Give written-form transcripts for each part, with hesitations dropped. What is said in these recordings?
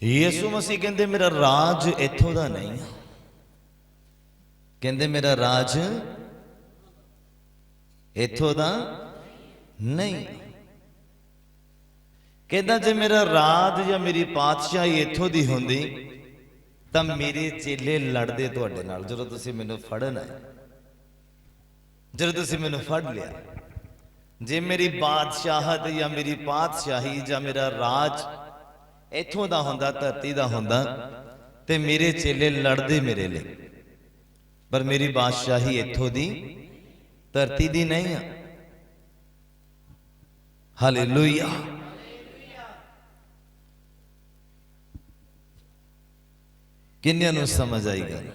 ਯਿਸੂ ਮਸੀਹ ਕਹਿੰਦੇ ਮੇਰਾ ਰਾਜ ਇੱਥੋਂ ਦਾ ਨਹੀਂ, ਕਹਿੰਦੇ ਮੇਰਾ ਰਾਜ ਇੱਥੋਂ ਦਾ ਨਹੀਂ। ਕਹਿੰਦਾ ਜੇ ਮੇਰਾ ਰਾਜ ਜਾਂ ਮੇਰੀ ਪਾਤਸ਼ਾਹੀ ਇੱਥੋਂ ਦੀ ਹੁੰਦੀ ਤਾਂ ਮੇਰੇ ਚੇਲੇ ਲੜਦੇ ਤੁਹਾਡੇ ਨਾਲ ਜਦੋਂ ਤੁਸੀਂ ਮੈਨੂੰ ਫੜਨ ਆਏ, ਜਦੋਂ ਤੁਸੀਂ ਮੈਨੂੰ ਫੜ ਲਿਆ। ਜੇ ਮੇਰੀ ਬਾਦਸ਼ਾਹਤ ਜਾਂ ਮੇਰੀ ਪਾਤਸ਼ਾਹੀ ਜਾਂ ਮੇਰਾ ਰਾਜ ਇੱਥੋਂ ਦਾ ਹੁੰਦਾ, ਧਰਤੀ ਦਾ ਹੁੰਦਾ, ਤੇ ਮੇਰੇ ਚੇਲੇ ਲੜਦੇ ਮੇਰੇ ਲਈ। ਪਰ ਮੇਰੀ ਬਾਦਸ਼ਾਹੀ ਇੱਥੋਂ ਦੀ ਧਰਤੀ ਦੀ ਨਹੀਂ ਆ। ਹਾਲੇਲੂਇਆ। ਕਿੰਨਿਆਂ ਨੂੰ ਸਮਝ ਆਈ ਗੱਲ?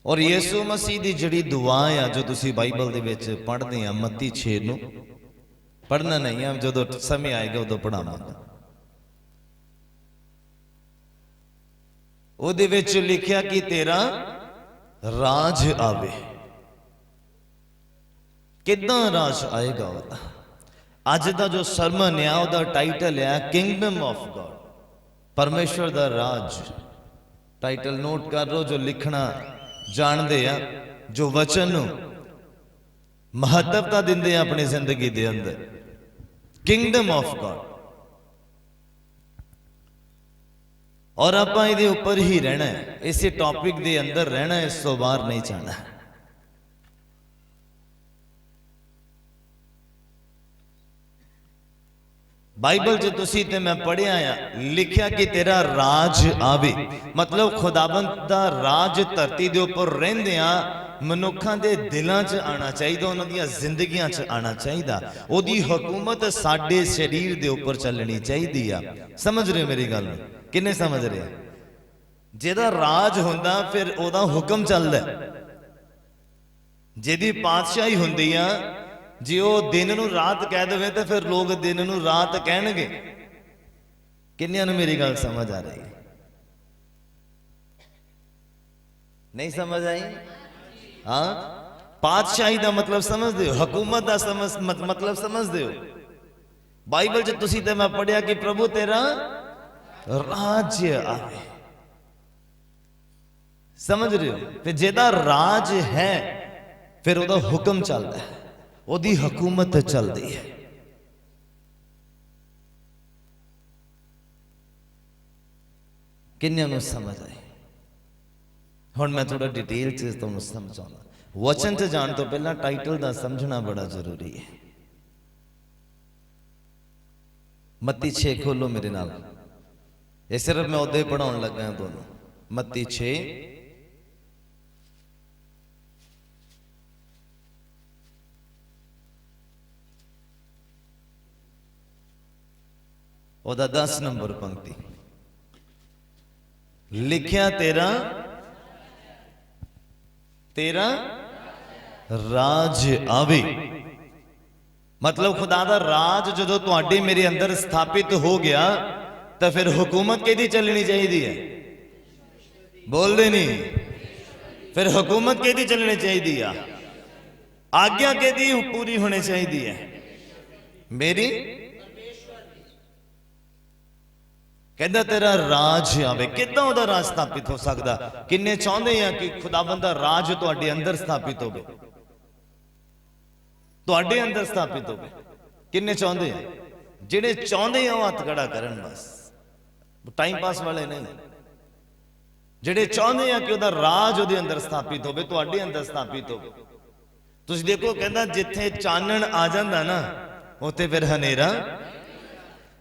ਔਰ ਯਿਸੂ ਮਸੀਹ ਦੀ ਜਿਹੜੀ ਦੁਆ ਆ ਜੋ ਤੁਸੀਂ ਬਾਈਬਲ ਦੇ ਵਿੱਚ ਪੜ੍ਹਦੇ ਆ, ਮੱਤੀ 6 ਨੂੰ ਪੜ੍ਹਨਾ ਨਹੀਂ ਆ, ਜਦੋਂ ਸਮੇਂ ਆਏਗਾ ਉਦੋਂ ਪੜ੍ਹਾਵਾਂਗਾ। ਉਹਦੇ ਵਿੱਚ ਲਿਖਿਆ ਕਿ ਤੇਰਾ ਰਾਜ ਆਵੇ। ਕਿੱਦਾਂ ਰਾਜ ਆਏਗਾ ਉਹਦਾ? ਅੱਜ ਦਾ ਜੋ ਸਰਮਨ ਆ ਉਹਦਾ ਟਾਈਟਲ ਆ ਕਿੰਗਡਮ ਆਫ ਗॉड, ਪਰਮੇਸ਼ਵਰ ਦਾ ਰਾਜ। ਟਾਈਟਲ ਨੋਟ ਕਰ ਲਓ, ਜੋ ਲਿਖਣਾ ਜਾਣਦੇ ਆ, ਜੋ ਵਚਨ ਨੂੰ ਮਹੱਤਵਤਾ ਦਿੰਦੇ ਆ ਆਪਣੀ ਜ਼ਿੰਦਗੀ ਦੇ ਅੰਦਰ, ਕਿੰਗਡਮ ਆਫ ਗॉड। ਔਰ ਆਪਾਂ ਇਹਦੇ ਉੱਪਰ ਹੀ ਰਹਿਣਾ ਹੈ, ਇਸੇ ਟੌਪਿਕ ਦੇ ਅੰਦਰ ਰਹਿਣਾ, ਇਸ ਤੋਂ ਬਾਹਰ ਨਹੀਂ ਜਾਣਾ। ਬਾਈਬਲ 'ਚ ਤੁਸੀਂ ਤੇ ਮੈਂ ਪੜ੍ਹਿਆ ਆ, ਲਿਖਿਆ ਕਿ ਤੇਰਾ ਰਾਜ ਆਵੇ, ਮਤਲਬ ਖੁਦਾਵੰਦ ਦਾ ਰਾਜ ਧਰਤੀ ਦੇ ਉੱਪਰ ਰਹਿੰਦਿਆਂ ਮਨੁੱਖਾਂ ਦੇ ਦਿਲਾਂ 'ਚ ਆਣਾ ਚਾਹੀਦਾ, ਉਹਨਾਂ ਦੀਆਂ ਜ਼ਿੰਦਗੀਆਂ 'ਚ ਆਣਾ ਚਾਹੀਦਾ। ਉਹਦੀ ਹਕੂਮਤ ਸਾਡੇ ਸਰੀਰ ਦੇ ਉੱਪਰ ਚੱਲਣੀ ਚਾਹੀਦੀ ਆ। ਸਮਝ ਰਹੇ ਮੇਰੀ ਗੱਲ ਨੂੰ? ਕਿੰਨੇ ਸਮਝ ਰਹੇ? ਜਿਹਦਾ ਰਾਜ ਹੁੰਦਾ ਫਿਰ ਉਹਦਾ ਹੁਕਮ ਚੱਲਦਾ, ਜਿਹਦੀ ਪਾਤਸ਼ਾਹੀ ਹੁੰਦੀ ਆ, ਜੇ ਉਹ ਦਿਨ ਨੂੰ ਰਾਤ ਕਹਿ ਦੇਵੇ ਤਾਂ ਫਿਰ ਲੋਕ ਦਿਨ ਨੂੰ ਰਾਤ ਕਹਿਣਗੇ। ਕਿੰਨਿਆਂ ਨੂੰ ਮੇਰੀ ਗੱਲ ਸਮਝ ਆ ਰਹੀ? ਨਹੀਂ ਸਮਝ ਆਈ? ਹਾਂ, ਪਾਤਸ਼ਾਹੀ ਦਾ ਮਤਲਬ ਸਮਝਦੇ ਹੋ? ਹਕੂਮਤ ਦਾ ਮਤਲਬ ਸਮਝਦੇ ਹੋ? ਬਾਈਬਲ 'ਚ ਤੁਸੀਂ ਤੇ ਮੈਂ ਪੜ੍ਹਿਆ ਕਿ ਪ੍ਰਭੂ ਤੇਰਾ ਰਾਜ ਆਵੇ। ਸਮਝ ਰਹੇ ਹੋ? ਤੇ ਜਿਹਦਾ ਰਾਜ ਹੈ ਫਿਰ ਉਹਦਾ ਹੁਕਮ ਚੱਲਦਾ ਹੈ, ਉਹਦੀ ਹਕੂਮਤ ਚੱਲਦੀ ਹੈ। ਕਿੰਨਿਆਂ ਨੂੰ ਸਮਝ ਆਈ? ਹੁਣ ਮੈਂ ਥੋੜਾ ਡਿਟੇਲ 'ਚ ਤੁਹਾਨੂੰ ਸਮਝਾਉਣਾ। ਵਚਨ 'ਚ ਜਾਣ ਤੋਂ ਪਹਿਲਾਂ ਟਾਈਟਲ ਦਾ ਸਮਝਣਾ ਬੜਾ ਜ਼ਰੂਰੀ ਹੈ। ਮੱਤੀ 6 ਖੋਲੋ ਮੇਰੇ ਨਾਲ। ਇਹ ਸਿਰਫ ਮੈਂ ਉਹਦੇ ਪੜਾਉਣ ਲੱਗਾ ਤੁਹਾਨੂੰ। ਮੱਤੀ 6 ਉਹਦਾ 10 ਨੰਬਰ ਪੰਕਤੀ ਲਿਖਿਆ, ਤੇਰਾ ਰਾਜ ਆਵੇ। ਮਤਲਬ ਖੁਦਾ ਦਾ ਰਾਜ ਜਦੋਂ ਤੁਹਾਡੇ ਮੇਰੇ ਅੰਦਰ ਸਥਾਪਿਤ ਹੋ ਗਿਆ ਤਾਂ ਫਿਰ ਹੁਕੂਮਤ ਕਿਹਦੀ ਚੱਲਣੀ ਚਾਹੀਦੀ ਹੈ? ਬੋਲਦੇ ਨਹੀਂ। ਫਿਰ ਹੁਕੂਮਤ ਕਿਹਦੀ ਚੱਲਣੀ ਚਾਹੀਦੀ ਆ? ਆਗਿਆ ਕਿਹਦੀ ਪੂਰੀ ਹੋਣੀ ਚਾਹੀਦੀ ਹੈ? ਮੇਰੀ। ਕਹਿੰਦਾ ਤੇਰਾ ਰਾਜ ਆਵੇ। ਕਿੱਦਾਂ ਉਹਦਾ ਰਾਜ ਸਥਾਪਿਤ ਹੋ ਸਕਦਾ? ਕਿੰਨੇ ਚਾਹੁੰਦੇ ਆ ਕਿ ਖੁਦਾਵੰਦ ਦਾ ਰਾਜ ਤੁਹਾਡੇ ਅੰਦਰ ਸਥਾਪਿਤ ਹੋਵੇ, ਤੁਹਾਡੇ ਅੰਦਰ ਸਥਾਪਿਤ ਹੋਵੇ? ਕਿੰਨੇ ਚਾਹੁੰਦੇ ਆ? ਜਿਹੜੇ ਚਾਹੁੰਦੇ ਆ ਉਹ ਹੱਥ ਖੜਾ ਕਰਨ, ਬਸ ਟਾਈਮ ਪਾਸ ਵਾਲੇ ਨਹੀਂ। ਜਿਹੜੇ ਚਾਹੁੰਦੇ ਆ ਕਿ ਉਹਦਾ ਰਾਜ ਉਹਦੇ ਅੰਦਰ ਸਥਾਪਿਤ ਹੋਵੇ, ਤੁਹਾਡੇ ਅੰਦਰ ਸਥਾਪਿਤ ਹੋਵੇ। ਤੁਸੀਂ ਦੇਖੋ, ਕਹਿੰਦਾ ਜਿੱਥੇ ਚਾਨਣ ਆ ਜਾਂਦਾ ਨਾ ਉੱਥੇ ਫਿਰ ਹਨੇਰਾ।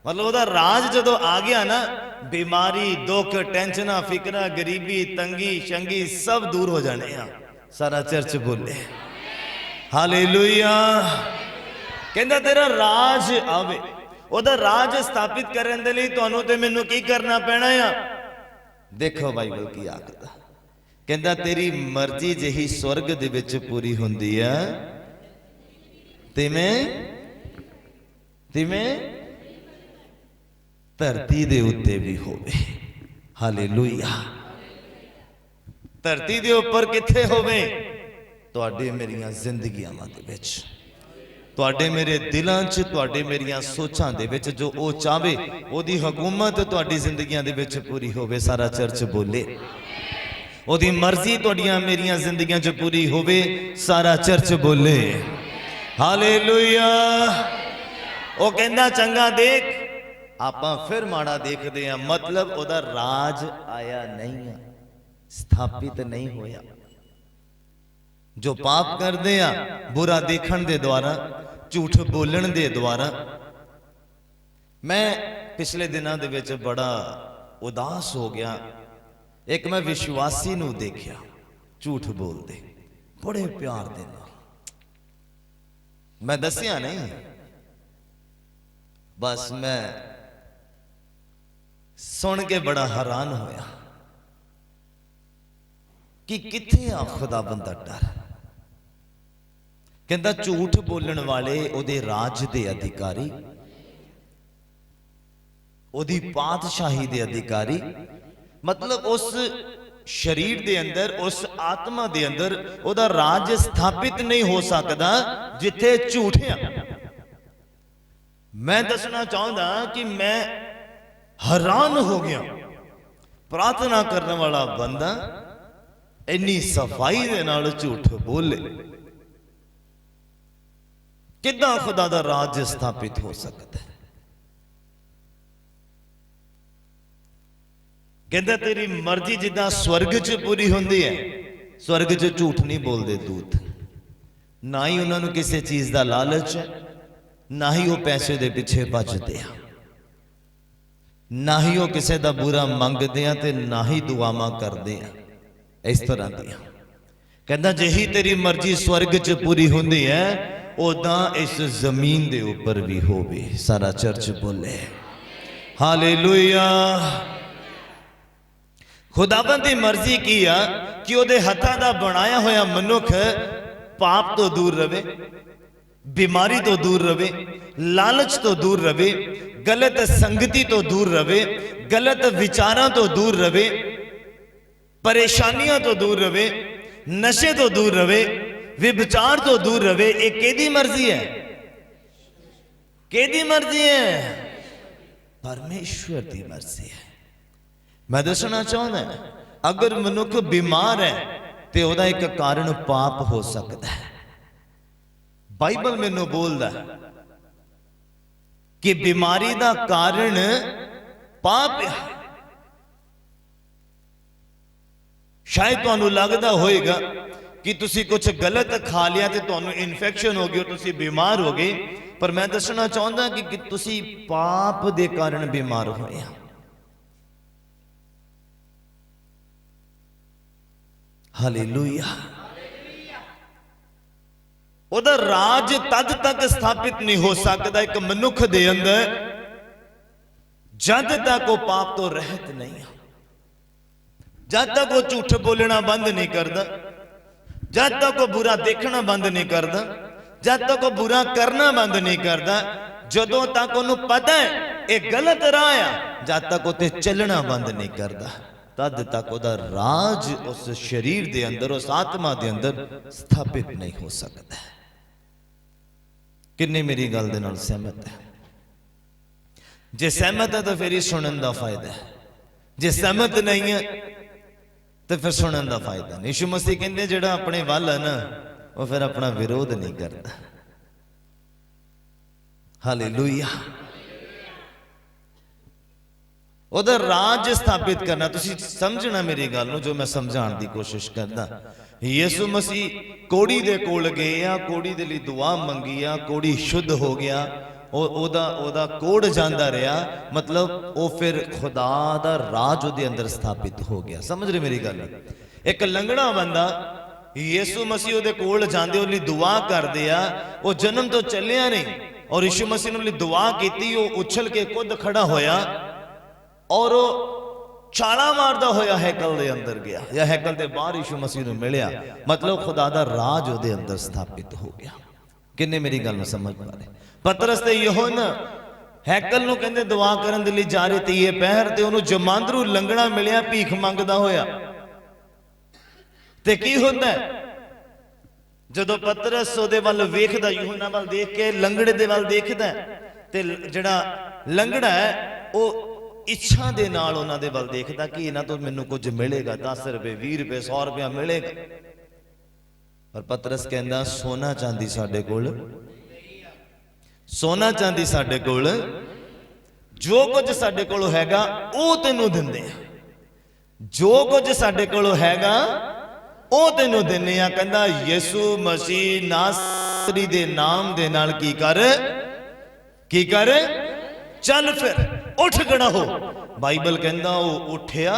ਮਤਲਬ ਉਹਦਾ ਰਾਜ ਜਦੋਂ ਆ ਗਿਆ ਨਾ, ਬਿਮਾਰੀ, ਦੁੱਖ, ਟੈਨਸ਼ਨਾਂ, ਫਿਕਰਾਂ, ਗਰੀਬੀ, ਤੰਗੀ, ਸ਼ੰਗੀ ਸਭ ਦੂਰ ਹੋ ਜਾਣੇ ਆ। ਸਾਰਾ ਚਰਚ ਬੋਲੇ ਹਾਲੇਲੂਇਆ। ਕਹਿੰਦਾ ਤੇਰਾ ਰਾਜ ਆਵੇ। ਉਹਦਾ ਰਾਜ ਸਥਾਪਿਤ ਕਰਨ ਦੇ ਲਈ ਤੁਹਾਨੂੰ ਤੇ ਮੈਨੂੰ ਕੀ ਕਰਨਾ ਪੈਣਾ ਆ? ਦੇਖੋ ਬਾਈਬਲ ਕੀ ਆਖਦਾ। ਕਹਿੰਦਾ ਤੇਰੀ ਮਰਜ਼ੀ ਜਿਹੀ ਸਵਰਗ ਦੇ ਵਿੱਚ ਪੂਰੀ ਹੁੰਦੀ ਆ, ਤਿਵੇਂ ਧਰਤੀ ਦੇ ਉੱਤੇ ਵੀ ਹੋਵੇ। ਹਾਲੇਲੂਇਆ। ਧਰਤੀ ਦੇ ਉੱਪਰ ਕਿੱਥੇ ਹੋਵੇ? ਤੁਹਾਡੇ ਮੇਰੀਆਂ ਜ਼ਿੰਦਗੀਆਂ ਦੇ ਵਿੱਚ। ਤੁਹਾਡੇ ਮੇਰੇ ਦਿਲਾਂ 'ਚ, ਤੁਹਾਡੇ ਮੇਰੀਆਂ ਸੋਚਾਂ ਦੇ ਵਿੱਚ ਜੋ ਉਹ ਚਾਹੇ ਉਹਦੀ ਹਕੂਮਤ ਤੁਹਾਡੀ ਜ਼ਿੰਦਗੀਆਂ ਦੇ ਵਿੱਚ ਪੂਰੀ ਹੋਵੇ। ਸਾਰਾ ਚਰਚ ਬੋਲੇ ਉਹਦੀ ਮਰਜ਼ੀ ਤੁਹਾਡੀਆਂ ਮੇਰੀਆਂ ਜ਼ਿੰਦਗੀਆਂ 'ਚ ਪੂਰੀ ਹੋਵੇ। ਸਾਰਾ ਚਰਚ ਬੋਲੇ ਹਾਲੇਲੂਇਆ। ਉਹ ਕਹਿੰਦਾ ਚੰਗਾ ਦੇਖ, ਆਪਾਂ ਫਿਰ ਮਾੜਾ ਦੇਖਦੇ ਆ, मतलब ਉਹਦਾ ਰਾਜ ਆਇਆ ਨਹੀਂ ਆ, ਸਥਾਪਿਤ ਨਹੀਂ ਹੋਇਆ। जो पाप करते हैं बुरा देखने के द्वारा, झूठ बोलने के द्वारा। मैं पिछले दिनों के विच बड़ा उदास हो गया। एक मैं विश्वासी नूं देखिया झूठ बोलते बड़े प्यार दे नाल, मैं दसिया नहीं, बस मैं सुन के बड़ा हैरान होया कि किथे आ खुदाबंद दा डर। कहता झूठ बोलने वाले ओदे राज दे अधिकारी, ओदी पातशाही दे अधिकारी, मतलब उस शरीर दे अंदर, उस आत्मा दे अंदर ओदा राज स्थापित नहीं हो सकता जिथे झूठ है। मैं दसना चाहता कि मैं हैरान हो गया, प्रार्थना करने वाला बंदा इन्नी सफाई दे नाल झूठ बोले, किदां खुदा दा राज स्थापित हो सकता है। कहता तेरी मर्जी जिदा स्वर्ग च पूरी होंदी है, स्वर्ग च झूठ नहीं बोलते दूत, ना ही उन्होंने किसी चीज का लालच है, ना ही वो पैसे दे पीछे भजते हैं, ना ही वो किसी का बुरा मंगते हैं, ते ना ही दुआवां करते हैं इस तरह दियां। कहता जे ही तेरी मर्जी स्वर्ग च पूरी होंदी है, उदा इस जमीन दे ऊपर भी होवे। सारा चर्च बोले हालेलुया। खुदावंद दी मर्जी की आ कि ओदे हत्थां दा बनाया होया मनुख पाप तो दूर रवे, बीमारी तो दूर रवे, लालच तो दूर रवे, गलत संगति तो दूर रवे, गलत विचारां तो दूर रवे, परेशानियां तो दूर रवे, नशे तो दूर रवे, विचार तो दूर रवे। एक केदी मर्जी है, केदी मर्जी है, परमेश्वर की मर्जी है। मैं दसना चाहता अगर मनुख बीमार है तो वह एक कारण पाप हो सकता है। बाइबल मैनू बोलता है कि बीमारी का कारण पाप है। शायद तुहानू लगता होएगा कि तुसी कुछ गलत खा लिया तो तुहानू इन्फेक्शन हो गई, तुसी बीमार हो गए, पर मैं दसना चाहता कि तुसी पाप दे कारण बीमार होए। हालेलुया। ओदा राज तद तक स्थापित नहीं हो सकता एक मनुख दे अंदर जद तक वो पाप तो रहत नहीं, जब तक वो झूठ बोलना बंद नहीं करता, जब तक वो बुरा देखना बंद नहीं करता, जब तक वो बुरा करना बंद नहीं करता, जदों तक उन्हें पता है ये गलत राह है, जब तक उते चलना बंद नहीं करता, तद तक उदा राज उस शरीर दे अंदर, उस आत्मा दे अंदर स्थापित नहीं हो सकता। किन्ने मेरी गल दे नाल सहमत है? जे सहमत है तो फिर ही सुनने का फायदा है, जे सहमत नहीं है तो फिर सुनने का फायदा नहीं। यीशु मसीह कहते जेड़ा अपने वल है ना वो फिर अपना विरोध नहीं करता। हालेलुया। उधर राज स्थापित करना, तुसी समझना मेरी गल नूं जो मैं समझाने की कोशिश करदा। यीशु मसीह कोड़ी दे कोल गए आ, कोड़ी दे लई दुआ मंगी आ, कोड़ी शुद्ध हो गया, ओदा कोड़ जांदा रहा, मतलब वो फिर खुदा दा राज उहदे अंदर स्थापित हो गया। समझ रहे मेरी गल? एक लंगड़ा बंदा यीशु मसीह उहदे कोल जांदे उहदे लई दुआ करदे आ, वो जन्म तो चलिया नहीं, और यीशु मसीह ने उहदे लई दुआ कीती, वो उछल के खुद खड़ा होया और छाला मारदा होया हैकल दे अंदर गया, या हैकल दे बाहर यीशु मसीह नूं मिलिया, मतलब खुदा दा राज उहदे अंदर स्थापित हो गया। किन्ने मेरी गल नूं समझ पा रहे? पतरस ते यूहन्ना हैकल नूं कहंदे दुआ करन दे लई जा रहे थे, ये पहर ते उहनूं जमांदरू लंगड़ा मिलिया भीख मंगदा होया। ते की हुंदा है ਜਦੋਂ ਪਤਰਸ ਉਹਦੇ ਵੱਲ ਵੇਖਦਾ, ਯੂਹੰਨਾ ਵੱਲ ਦੇਖ ਕੇ ਲੰਗੜੇ ਦੇ ਵੱਲ ਦੇਖਦਾ, ਤੇ ਜਿਹੜਾ ਲੰਗੜਾ ਹੈ ਉਹ ਇੱਛਾ ਦੇ ਨਾਲ ਉਹਨਾਂ ਦੇ ਵੱਲ ਦੇਖਦਾ ਕਿ ਇਹਨਾਂ ਤੋਂ ਮੈਨੂੰ ਕੁਝ ਮਿਲੇਗਾ, 10 ਰੁਪਏ 20 ਰੁਪਏ 100 ਰੁਪਇਆ ਮਿਲੇਗਾ। ਪਰ ਪਤਰਸ ਕਹਿੰਦਾ ਸੋਨਾ ਚਾਂਦੀ ਸਾਡੇ ਕੋਲ, ਸੋਨਾ ਚਾਂਦੀ ਸਾਡੇ ਕੋਲ, ਜੋ ਕੁਝ ਸਾਡੇ ਕੋਲ ਹੈਗਾ ਉਹ ਤੈਨੂੰ ਦਿੰਦੇ ਆ, ਜੋ ਕੁਝ ਸਾਡੇ ਕੋਲ ਹੈਗਾ ਉਹ ਤੈਨੂੰ ਦਿੰਨੇ ਆ। ਕਹਿੰਦਾ ਯਿਸੂ ਮਸੀਹ ਨਾਸਰੀ ਦੇ ਨਾਮ ਦੇ ਨਾਲ ਕੀ ਕਰ, ਕੀ ਕਰ, ਚੱਲ ਫਿਰ ਉੱਠ ਖੜਾ ਹੋ। ਬਾਈਬਲ ਕਹਿੰਦਾ ਉਹ ਉੱਠਿਆ,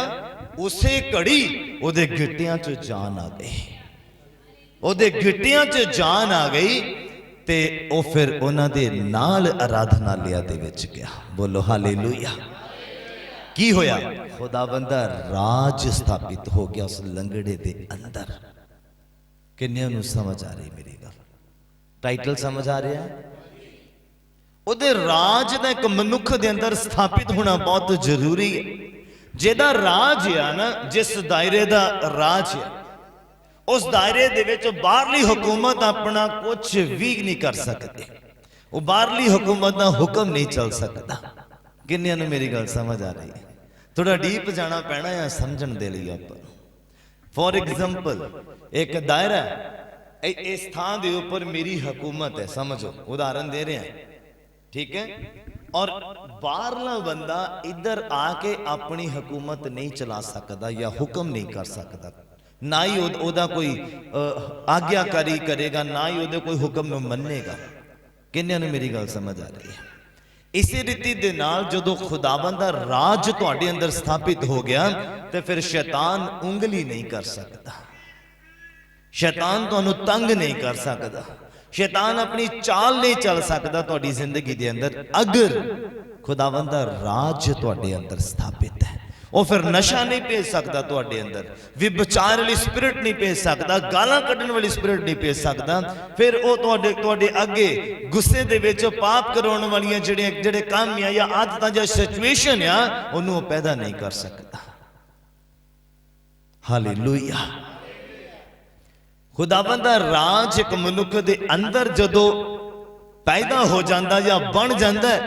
ਉਸੇ ਘੜੀ ਉਹਦੇ ਗਿੱਟਿਆਂ 'ਚ ਜਾਨ ਆ ਗਈ, ਉਹਦੇ ਗਿੱਟਿਆਂ 'ਚ ਜਾਨ ਆ ਗਈ, ਤੇ ਉਹ ਫਿਰ ਉਹਨਾਂ ਦੇ ਨਾਲ ਆਰਾਧਨਾਲਯ ਦੇ ਵਿੱਚ ਗਿਆ। ਬੋਲੋ ਹਾਲੇਲੂਇਆ। ਕੀ ਹੋਇਆ? ਖੁਦਾਵੰਦ ਦਾ ਰਾਜ ਸਥਾਪਿਤ ਹੋ ਗਿਆ ਉਸ ਲੰਗੜੇ ਦੇ ਅੰਦਰ। ਕਿੰਨਿਆਂ ਨੂੰ ਸਮਝ ਆ ਰਹੀ ਮੇਰੀ ਗੱਲ? ਟਾਈਟਲ ਸਮਝ ਆ ਰਿਹਾ? ਉਹਦੇ ਰਾਜ ਦਾ ਇੱਕ ਮਨੁੱਖ ਦੇ ਅੰਦਰ ਸਥਾਪਿਤ ਹੋਣਾ ਬਹੁਤ ਜ਼ਰੂਰੀ ਹੈ। ਜਿਹਦਾ ਰਾਜ ਆ ਨਾ, ਜਿਸ ਦਾਇਰੇ ਦਾ ਰਾਜ ਹੈ, ਉਸ ਦਾਇਰੇ ਦੇ ਵਿੱਚ ਬਾਹਰਲੀ ਹਕੂਮਤ ਆਪਣਾ ਕੁਝ ਵੀ ਨਹੀਂ ਕਰ ਸਕਦੀ। ਉਹ ਬਾਹਰਲੀ ਹਕੂਮਤ ਦਾ ਹੁਕਮ ਨਹੀਂ ਚੱਲ ਸਕਦਾ। ਕਿੰਨਿਆਂ ਨੂੰ ਮੇਰੀ ਗੱਲ ਸਮਝ ਆ ਰਹੀ ਹੈ? ਥੋੜਾ ਡੀਪ ਜਾਣਾ ਪੈਣਾ ਹੈ ਸਮਝਣ ਦੇ ਲਈ। ਆਪਾਂ ਫੋਰ ਐਗਜ਼ਾਮਪਲ ਇੱਕ ਦਾਇਰਾ ਹੈ, ਇਸ ਥਾਂ ਦੇ ਉੱਪਰ ਮੇਰੀ ਹਕੂਮਤ ਹੈ, ਸਮਝੋ, ਉਦਾਹਰਨ ਦੇ ਰਹੇ ਹਾਂ, ठीक है। और बाहरला बंदा इधर आके अपनी हुकूमत नहीं चला सकता या हुक्म नहीं कर सकता, ना ही ओदा कोई आज्ञाकारी करेगा, ना ही ओदे कोई हुक्म मन्नेगा। किन्नियां नूं मेरी गल समझ आ रही है? इसी रीति दे नाल जदों खुदावंद दा राज तुहाडे अंदर स्थापित हो गया ते फिर शैतान उंगली नहीं कर सकता, शैतान तुहानूं तंग नहीं कर सकता, शैतान अपनी चाल नहीं चल सकता तुहाडी जिंदगी दे अंदर, अगर खुदावंद दा राज तुहाडे अंदर स्थापित है। वो फिर नशा नहीं भेज सकता तुहाडे अंदर, विभचार वाली स्पिरिट नहीं भेज सकता, गालां कड्ढण वाली स्पिरिट नहीं भेज सकता, फिर वो तुहाडे अगे गुस्से दे विच पाप कराउण वालियां जिहड़े काम आ या आदतां या सिचुएशन आ, उहनूं पैदा नहीं कर सकता। हालेलुया। खुदावंद दा राज एक मनुख दे अंदर जदों पैदा हो जाता या बन जाता है,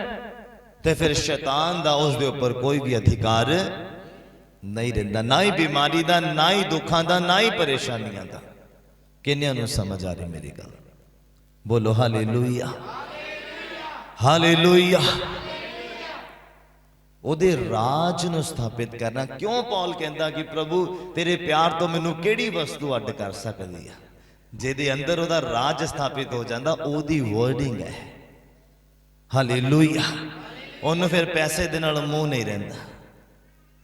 तो फिर शैतान दा उस दे उपर कोई भी अधिकार नहीं रहिंदा, ना ही बीमारी दा, ना ही दुखां दा, ना ही परेशानियां दा। किन्नियां नूं समझ आ रही मेरी गल? बोलो हालेलुया, हालेलुया। ਉਹਦੇ ਰਾਜ ਨੂੰ ਸਥਾਪਿਤ ਕਰਨਾ। ਕਿਉਂ ਪੌਲ ਕਹਿੰਦਾ ਕਿ ਪ੍ਰਭੂ ਤੇਰੇ ਪਿਆਰ ਤੋਂ ਮੈਨੂੰ ਕਿਹੜੀ ਵਸਤੂ ਅੱਡ ਕਰ ਸਕਦੀ ਆ? ਜਿਹਦੇ ਅੰਦਰ ਉਹਦਾ ਰਾਜ ਸਥਾਪਿਤ ਹੋ ਜਾਂਦਾ, ਉਹਦੀ ਵਰਡਿੰਗ ਹੈ ਹਾਲੇਲੂਇਆ। ਉਹਨੂੰ ਫਿਰ ਪੈਸੇ ਦੇ ਨਾਲ ਮੂੰਹ ਨਹੀਂ ਰਹਿੰਦਾ।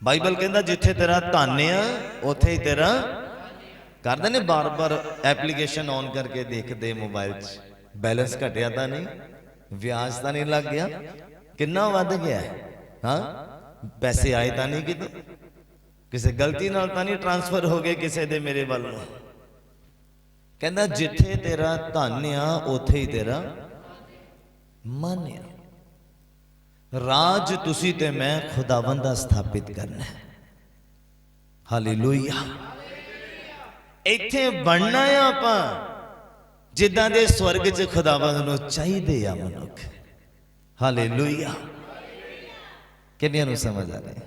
ਬਾਈਬਲ ਕਹਿੰਦਾ ਜਿੱਥੇ ਤੇਰਾ ਧਨ ਆ ਉੱਥੇ ਹੀ ਤੇਰਾ, ਕਰਦੇ ਨੇ ਬਾਰ-ਬਾਰ ਐਪਲੀਕੇਸ਼ਨ ਔਨ ਕਰਕੇ ਦੇਖਦੇ ਮੋਬਾਈਲ 'ਚ, ਬੈਲੈਂਸ ਘਟਿਆ ਤਾਂ ਨਹੀਂ, ਵਿਆਜ ਤਾਂ ਨਹੀਂ ਲੱਗ ਗਿਆ, ਕਿੰਨਾ ਵੱਧ ਗਿਆ, हाँ पैसे आए तो नहीं, किसी गलती नाल तो नहीं ट्रांसफर हो गए किसी दे मेरे वाल। कहंदा जिथे तेरा धन आ उथे ही तेरा मन आ। राज तुसी ते मैं खुदावंद दा स्थापित करना है। हालेलुया। इत्थे बनना है आपां जिद्दां दे स्वर्ग च खुदावंद नूं चाहीदे आ मनुख। हालेलुया। किन्नियां नूं समझ आ रही?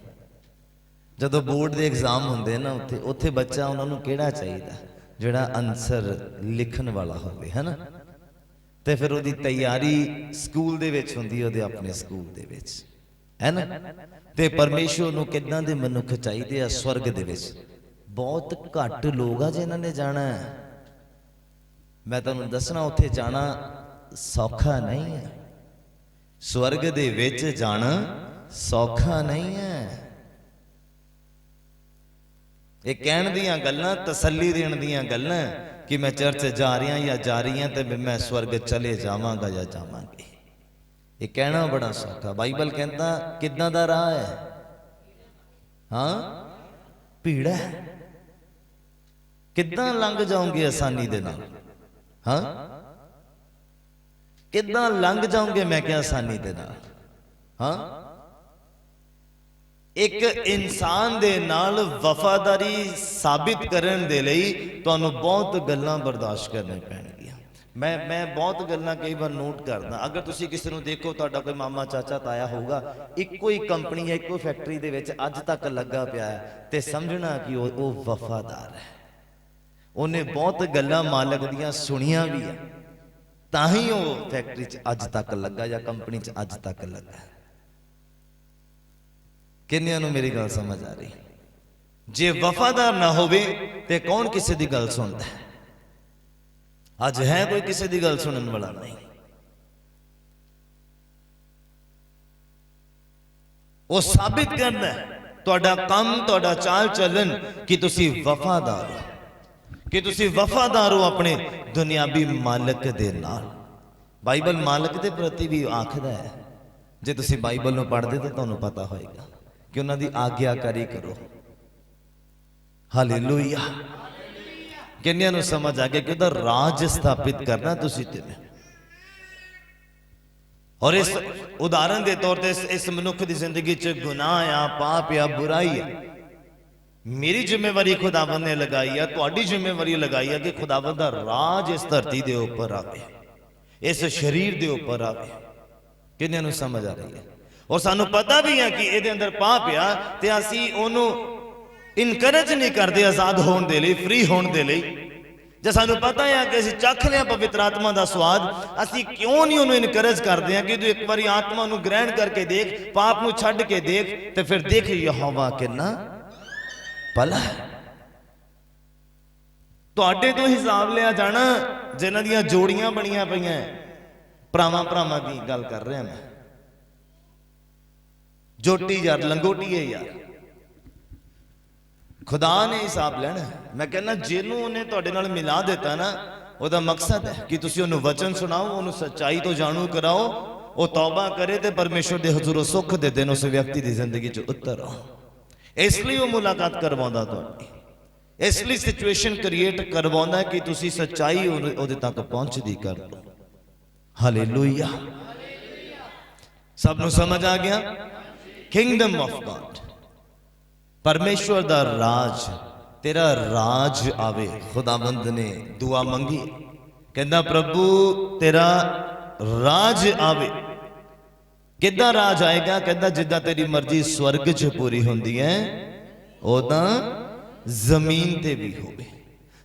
जदों बोर्ड के एग्जाम होंदे ना, उत्थे बच्चा उन्होंने किहड़ा चाहिदा? जिहड़ा आंसर लिखण वाला होवे, है ना। ते फिर उहदी तैयारी स्कूल दे विच हुंदी, उहदे अपने स्कूल दे विच, है ना। ते परमेश्वर नूं किदां दे मनुख चाहिदे आ स्वर्ग दे विच? बहुत घट लोग आ जिन्हां ने जाना है। मैं तुहानूं दसना उत्थे जाना सौखा नहीं है। स्वर्ग दे विच जाना सौखा नहीं है। ये कहण दियां गल्लां, तसल्ली देण दियां गल्लां कि मैं चर्च जा रही या जा रही तो मैं स्वर्ग चले जावांगा या जावांगी। ये कहना बड़ा सौखा। बाइबल कहता किदां दा राह है? हाँ भीड़ है। किदां लंघ जाओगे आसानी दे नाल? हाँ किदां लंघ जाओगे मैं क्या आसानी दे नाल? हाँ एक इंसान दे नाल वफादारी साबित करन दे लई तुहानूं बहुत गल्लां बर्दाश्त करने पैण। मैं बहुत गल्लां कई बार नोट करदा, अगर तुसी किसी नूं देखो, तुहाडा कोई मामा चाचा ताया होगा, इक्को ही कंपनी है, इक्को फैक्ट्री दे विच अज तक लगा पिया है, ते समझना कि वो वफादार है। उन्हें बहुत गल्लां मालक दियां सुनियां भी है, तां ही वो फैक्ट्री च अज तक लगा या कंपनी च अज तक लगा। किन्नियां नूं मेरी गल समझ आ रही? जे वफादार ना होवे ते कौन किसी दी गल सुनदा है? अज है कोई किसी दी गल सुनने वाला नहीं। वो साबित करना है तुहाडा काम, तुहाडा चाल चलन कि तुसी वफादार हो, कि तुसी वफादार हो अपने दुनियावी मालक दे नाल। बाइबल मालक दे प्रति भी आखदा है, जे तुसी बाइबल नूं पढ़दे तो तुहानूं पता होएगा कि उन्हां दी आग्याकारी करो। हालेलुया। किन्नियां नूं समझ आ गया कि उहदा राज स्थापित करना तुसी ते मैं। और इस उदाहरण के तौर पर इस मनुख की जिंदगी च गुनाह आ, पाप आ, बुराई है, मेरी जिम्मेवारी खुदावंद ने लगाई है, तुहाडी जिम्मेवारी लगाई है कि खुदावंद दा राज इस धरती के उपर आवे, इस शरीर के उपर आवे। किन्नियां नूं समझ आ रही है? और सानू पता भी है कि इहदे अंदर पाप आ, ते असीं ओनू इनकरेज नहीं करते आजाद होने के लिए, फ्री होने के लिए। जे सानू पता है कि असीं चख लिया पवित्र आत्मा का स्वाद, असीं क्यों नहीं उन्होंने इनकरेज करते हैं कि तू एक बार आत्मा नू ग्रहण करके देख, पाप नू छड्ड के देख, तो फिर देख यहोवा कितना भला है। तुहाडे तो हिसाब लिया जाना जिन्हां दियां जोड़ियां बनियां पईयां, भरावां भरावां की गल कर रहा मैं, जोटी यार लंगोटी है यार, खुदा ने हिसाब लेना। मैं कहना जिन्हों उन्हें तुहाडे नाल मिला दिता ना, उसका मकसद है कि तुसीं उन्हें वचन सुनाओ, उन्हें सच्चाई तो जाणू कराओ, वो तौबा करे तो परमेश्वर के हजूरों सुख दे दिन उस व्यक्ति की जिंदगी च उतर आओ। इसलिए वो मुलाकात करवाउंदा तुहाडी, इसलिए सिचुएशन क्रिएट करवाउंदा कि तुसीं सच्चाई उहदे तक पहुंचदी कर दो। हालेलुया। सब नूं समझ आ गया? किंगडम ऑफ गॉड, परमेश्वर दा राज, तेरा राज आवे। खुदावंद ने दुआ मंगी, कहंदा प्रभु तेरा राज आवे। किद्दां राज आएगा? कहंदा जिद्दां तेरी मर्जी स्वर्ग च पूरी हुंदी है, उदां जमीन ते भी होवे।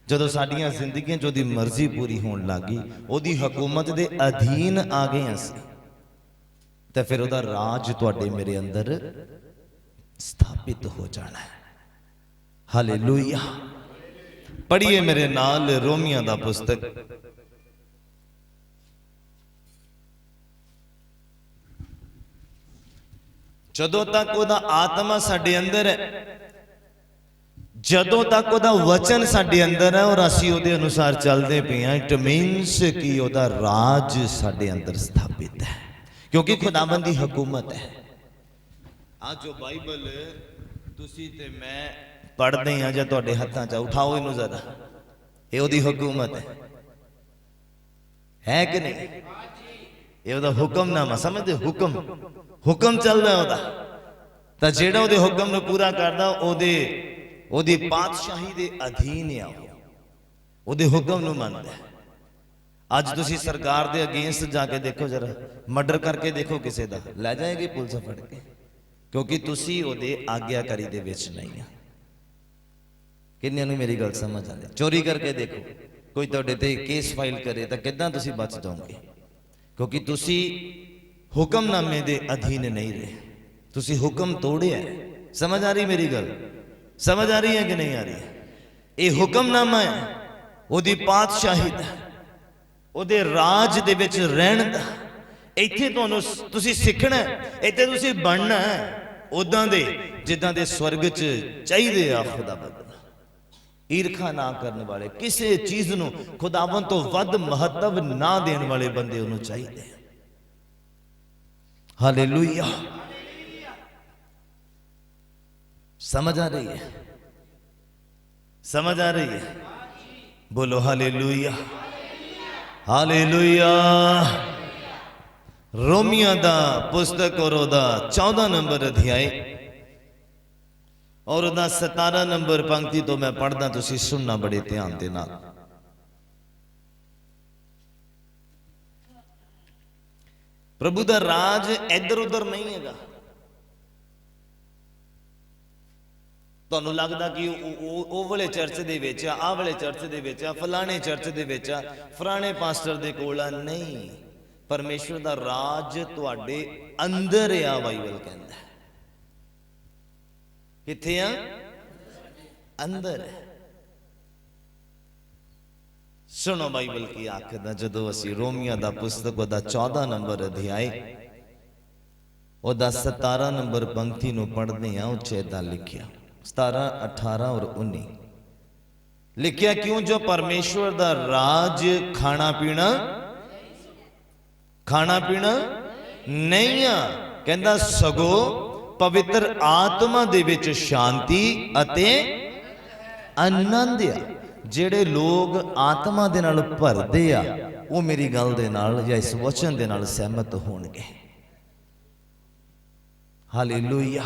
जदों साडियां जिंदगियां च ओदी मर्जी पूरी होण लगी, ओदी हुकूमत दे अधीन आ गए असीं, ते फिर ओदा राज तुहाडे मेरे अंदर स्थापित हो जाना है। हालेलुया। पढ़िए मेरे नाल रोमियों दा पुस्तक, जदों तक ओदा आत्मा साडे अंदर है, जदों तक ओदा वचन साडे अंदर है और असीं ओदे अनुसार चलते पे हैं, इट मीन्स कि ओदा राज साडे अंदर स्थापित है, क्योंकि खुदावंद दी हुकूमत है। आज जो बाइबल तुसी ते मैं पढ़ते हैं या तुहाडे हत्थां च, उठाओ इनू जरा, ये ओदी हुकूमत है कि नहीं? ये ओदा हुक्मनामा, समझते? हुक्म चल रहा ओदा, तां जेड़ा ओदे हुक्म नूं पूरा करदा ओदी पातशाही दे अधीन आ, ओदे हुक्म नूं मनदा है। अज तुसी सरकार दे अगेंस्ट जाके देखो, जरा मर्डर करके देखो किसी दा, लै जाएगी पुलिस फड़ के, क्योंकि तुसी ओदे आग्याकारी दे विच नहीं है। किन्नियां नूं मेरी गल समझ आंदी? चोरी करके देखो, कोई तुहाडे ते केस फाइल करे तो किद्दां तुसी बच जाओगे? क्योंकि तुसी हुक्मनामे दे अधीन नहीं रहे, तुसी हुक्म तोड़िया है। समझ आ रही मेरी गल? समझ आ रही है कि नहीं आ रही? ये हुक्मनामा है ओदी पातशाही दा, ओदे राज दे विच रहण दा। इत्थे तुहानूं तुसी सीखना है, इत्थे तुसी बनना है उदां दे जिद्दां दे स्वर्ग च चाहीदे आ खुदावंद। ईरखा ना करने वाले, किसी चीज नूं खुदावंद तो वध महत्व ना देने वाले बंदे उन्हों चाहिए। हालेलुया। समझ आ रही है? समझ आ रही है? बोलो हालेलुया। हालेलुया। रोमियों दा पुस्तक और ओदा 14 नंबर अध्याय और ओदा 17 नंबर पंक्ति तो मैं पढ़दा, तुसी सुनना बड़े ध्यान दे नाल। प्रभु का राज इधर उधर नहीं है। तुहानू लगदा कि ਉਹ ਵਾਲੇ ਚਰਚ ਦੇ ਵਿੱਚ ਆ, ਆਹ ਵਾਲੇ ਚਰਚ ਦੇ ਵਿੱਚ ਆ, ਫਲਾਣੇ ਚਰਚ ਦੇ ਵਿੱਚ ਆ, ਫਲਾਣੇ ਪਾਸਟਰ ਦੇ ਕੋਲ ਆ। ਨਹੀਂ, ਪਰਮੇਸ਼ਵਰ ਦਾ ਰਾਜ ਤੁਹਾਡੇ ਅੰਦਰ ਆ। ਬਾਈਬਲ ਕਹਿੰਦਾ ਕਿੱਥੇ ਆ? ਅੰਦਰ ਹੈ। सुनो बाइबल की आखदा, जदों असी रोमिया दा पुस्तक ओदा 14 नंबर अध्याय ओदा 17 नंबर पंक्ति नूं पढ़दे हां, उत्थे इदां लिखिया 17, 18 और 19 लिखिया, क्यों जो परमेश्वर दा राज खाना पीना नहीं आ, कहंदा सगो पवित्र आत्मा दे विच शांति अते आनंद आ। ਜਿਹੜੇ ਲੋग आत्मा दे नाल भरदे आ वो मेरी गल दे नाल या इस वचन दे नाल सहमत होणगे। हालेलुया।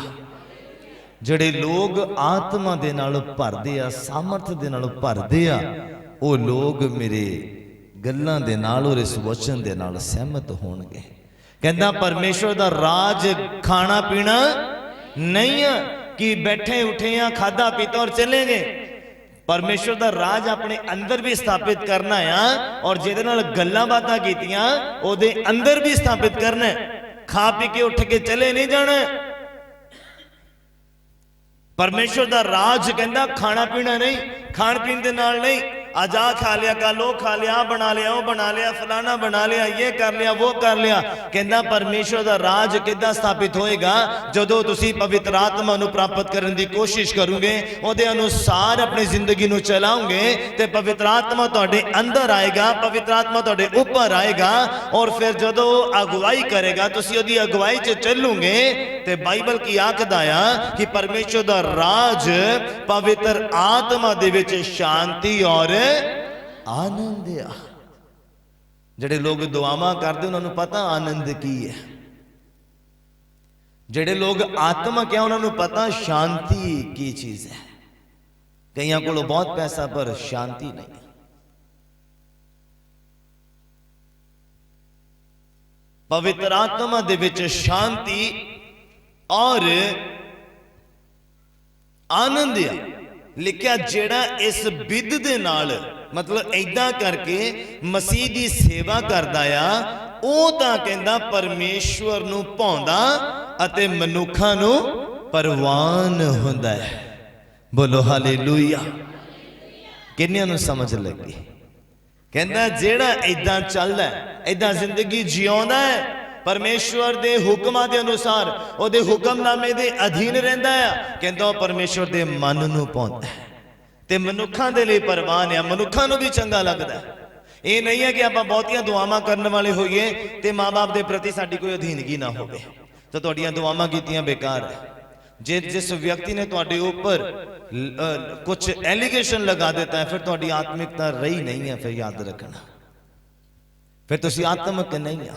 ਜਿਹੜੇ लोग आत्मा दे नाल भरदे आ, सामर्थ दे नाल भरदे आ, वो लोग मेरे गल्लां दे नाल और इस वचन दे नाल सहमत होणगे। कहंदा परमेश्वर दा राज खाना पीना नहीं है कि बैठे उठे आ, खादा पीता और चले गए। परमेश्वर दा राज अपने अंदर भी स्थापित करना है और जिहदे नाल गल्लां बातां कीतियां ओदे अंदर भी स्थापित करना है। खा पी के उठ के चले नहीं जाना। परमेश्वर दा राज कहंदा खाना पीना नहीं, खाण पीण दे नाल नहीं, आज आ खा लिया, कल वो खा लिया, बना लिया, वो बना लिया, फलाना बना लिया, ये कर लिया, वो कर लिया। कहंदा परमेश्वर दा राज किद्दां स्थापित होएगा? जदों तुसीं पवित्र आत्मा नूं प्राप्त करन दी कोशिश करोगे, ओदे अनुसार अपनी जिंदगी नूं चलाओगे ते पवित्र आत्मा तुहाडे अंदर आएगा, पवित्र आत्मा तुहाडे ऊपर आएगा और फिर जदों अगुवाई करेगा, तुसीं ओदी अगुवाई च चलोगे ते बाइबल की आखदा आ कि परमेश्वर दा राज पवित्र आत्मा दे विच शांति और आनंद आ। जेडे लोग दुआवां करदे उन्हां नूं पता आनंद की है। जेडे लोग आत्मा क्या उन्हां नूं पता शांति की चीज है। कईयां कोल बहुत पैसा पर शांति नहीं। पवित्र आत्मा दे विच शांति और आनंद आ। लिखिया जेड़ा इस विध दे नाल मतलब ऐदां करके मसीह दी सेवा करदा आ, ओ तां कहंदा परमेश्वर नूं भाउंदा अते मनुखां नूं परवान हुंदा है। बोलो हालेलुया। किन्नियां नूं समझ लगी? कहंदा जेड़ा ऐदां चलदा है, ऐदां जिंदगी जिउंदा है, परमेश्वर दे हुक्मां दे अनुसार ओदे हुक्मनामे दे अधीन रहिंदा है, कहंदा परमेश्वर दे मन नूं पाउंदा है ते मनुखां दे लई परवान है, मनुखां नूं भी चंगा लगदा है। ये नहीं है कि आपां बहुतियां दुआवां करन वाले होइए ते माँ बाप दे प्रति साडी कोई अधीनगी ना होवे तो तुहाडीआं दुआवां कीतियां बेकार है। जिस व्यक्ति ने तुहाडे ऊपर कुछ एलिगेशन लगा देता है फिर तुहाडी आत्मिकता रही नहीं है, फिर याद रखना, फिर तुसीं आत्मिक नहीं है।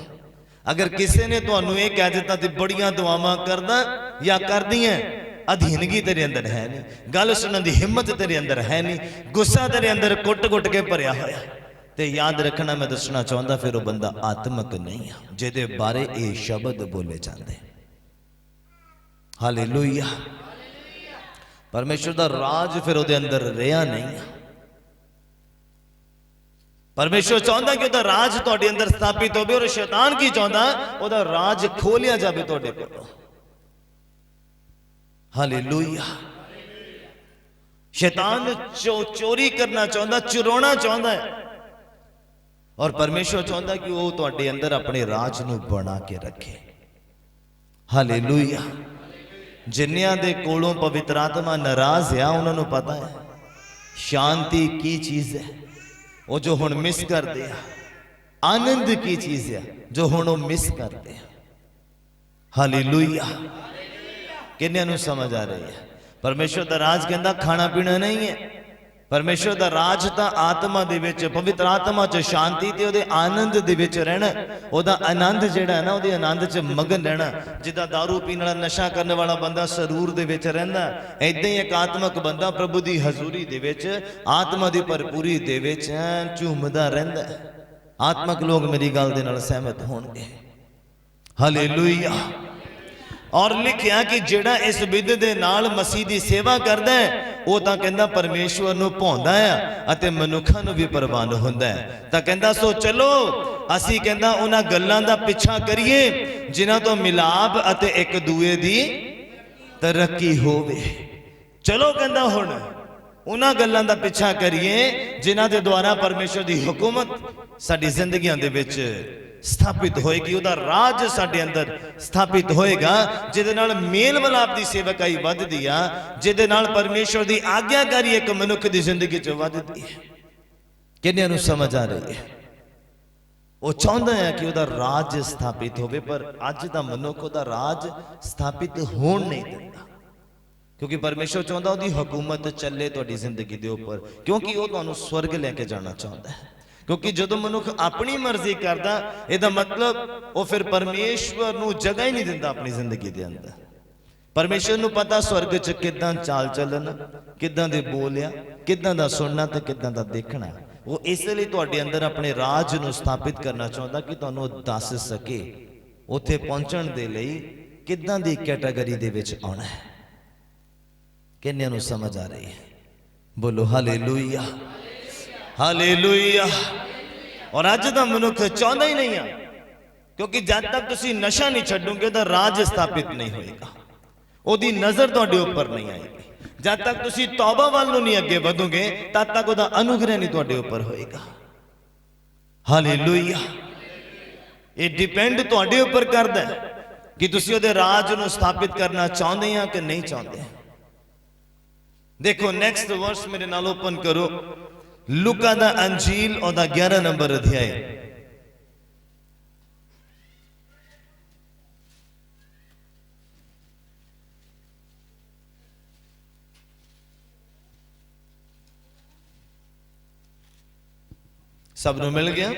अगर किसी ने तुहानू ये कह दिता तो बड़ियां दुआवां करदा या करदियां, अधीनगी तेरे अंदर है नहीं, गल सुनने की हिम्मत तेरे अंदर है नहीं, गुस्सा तेरे अंदर कुट कुट के भरिया होया, ते याद रखना मैं दसना चाहता फिर वह बंदा आत्मक नहीं है जिहदे बारे ये शब्द बोले जाते। हालेलुया। परमेश्वर दा राज फिर उहदे अंदर रहा नहीं है। परमेश्वर चाहता कि उहदा राज तुहाडे अंदर स्थापित होवे और शैतान की चाहता उहदा राज खोलिया जाए तुहाडे कोलों। हालेलुया। शैतान चोरी करना चाहता, चुराना चाहता है और परमेश्वर चाहता कि वो तुहाडे अंदर अपने राज नूं बना के रखे। हालेलुया। जिन्नियां दे कोलों पवित्र आत्मा नाराज है उन्हां नूं पता है शांति की चीज है, वो जो हुण मिस करते हैं, आनंद की चीज है जो हुण वो मिस करते हैं। हालेलुया। किन्नियां नूं समझ आ रही है? परमेश्वर दा राज कहंदा खाना पीना नहीं है। परमेश्वर दा राज तां आत्मा दे विच, पवित्र आत्मा च शांति ते ओदे आनंद दे विच रहना, ओदा आनंद जिहड़ा है ना ओदे आनंद च मगन रहना। जिद्दां दारू पीण वाला, नशा करने वाला बंदा सरूर दे विच रहिंदा, ऐदां ही एक आत्मक बंदा प्रभु दी हजूरी दे विच, आत्मा दी भरपूरी दे विच झूमदा रहिंदा। आत्मक लोग मेरी गल दे नाल सहमत होणगे। हालेलुया। और लिखिया कि जेड़ा इस विध दे नाल मसीह दी सेवा करदा है वो तां कहंदा परमेश्वर नूं भाउंदा है अते मनुखां नूं भी परवान हुंदा है। तां कहंदा सो चलो असीं कहंदा उन्हां गल्लां दा पिछा करिए जिन्हां तो मिलाप अते एक दूए दी तरक्की होवे। चलो कहंदा हुण उन्हां गल्लां दा पिछा करिए जिन्हां दे द्वारा परमेश्वर दी हुकूमत साडी जिंदगियां दे विच स्थापित होएगी, उहदा राज साडे अंदर स्थापित होएगा, जिहदे नाल मेल मिलाप दी सेवकाई वधदी आ, जिहदे नाल परमेश्वर दी आग्याकारी एक मनुख दी जिंदगी च वधदी है। किन्नियां नूं समझ आ रही है? वो चाहुंदा है कि उहदा राज स्थापित होवे, पर अज दा मनुख उहदा राज स्थापित होण नहीं दिंदा, क्योंकि परमेश्वर चाहुंदा उहदी हुकूमत चले तुहाडी जिंदगी दे उपर, क्योंकि वो तुहानूं स्वर्ग लैके जाना चाहुंदा है। क्योंकि जो मनुख अपनी मर्जी करता इहदा मतलब वो फिर परमेश्वर नूं जगह ही नहीं दिंदा अपनी जिंदगी दे अंदर। परमेश्वर नूं पता स्वर्ग च किदां चाल चलना, किदां दे बोलिया, किदां दा सुनना ते किदां दा देखना। वो इसलिए तुहाडे अंदर अपने राज नूं स्थापित करना चाहुंदा कि तुहानूं दस सके उत्थे पहुंचण दे लई किदां दी कैटेगरी दे विच आउणा है। किन्नियां नूं समझ आ रही है? बोलो हालेलुया, हालेलुया। और अज दा मनुख चाहता ही नहीं है, क्योंकि जब तक तुसी नशा नहीं छड्डोगे तो राज स्थापित नहीं होएगा, ओदी नजर तुहाडे उपर नहीं आएगी। जब तक तुसी तौबा वाल नहीं अगे वधोगे तब तक ओदा अनुग्रह नहीं तुहाडे उपर होएगा। हालेलुया। ये डिपेंड तुहाडे उपर करदा है कि तुसी ओदे राज नूं स्थापित करना चाहते हैं कि नहीं चाहते। देखो नेक्स्ट वर्स मेरे नाल ओपन करो, लूका दा अंजील और 11 नंबर अध्याय। सब नूं मिल गया?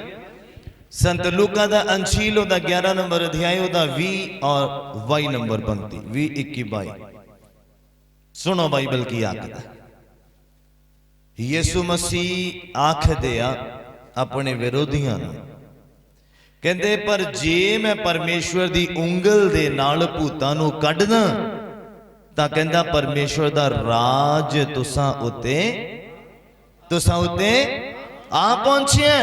संत लूका दा अंजील और 11 नंबर अध्याय ओदा 20 और 22 नंबर पंक्ति, 20, 21, 22। सुनो बाइबल की आखदा, यीशु मसीह आख दिया अपने विरोधियों नूं, कहंदे पर जे मैं परमेश्वर दी उंगल दे नाल भूतां नूं कढदा तां कहंदा परमेश्वर दा राज तुसां उते आ पहुंचिया।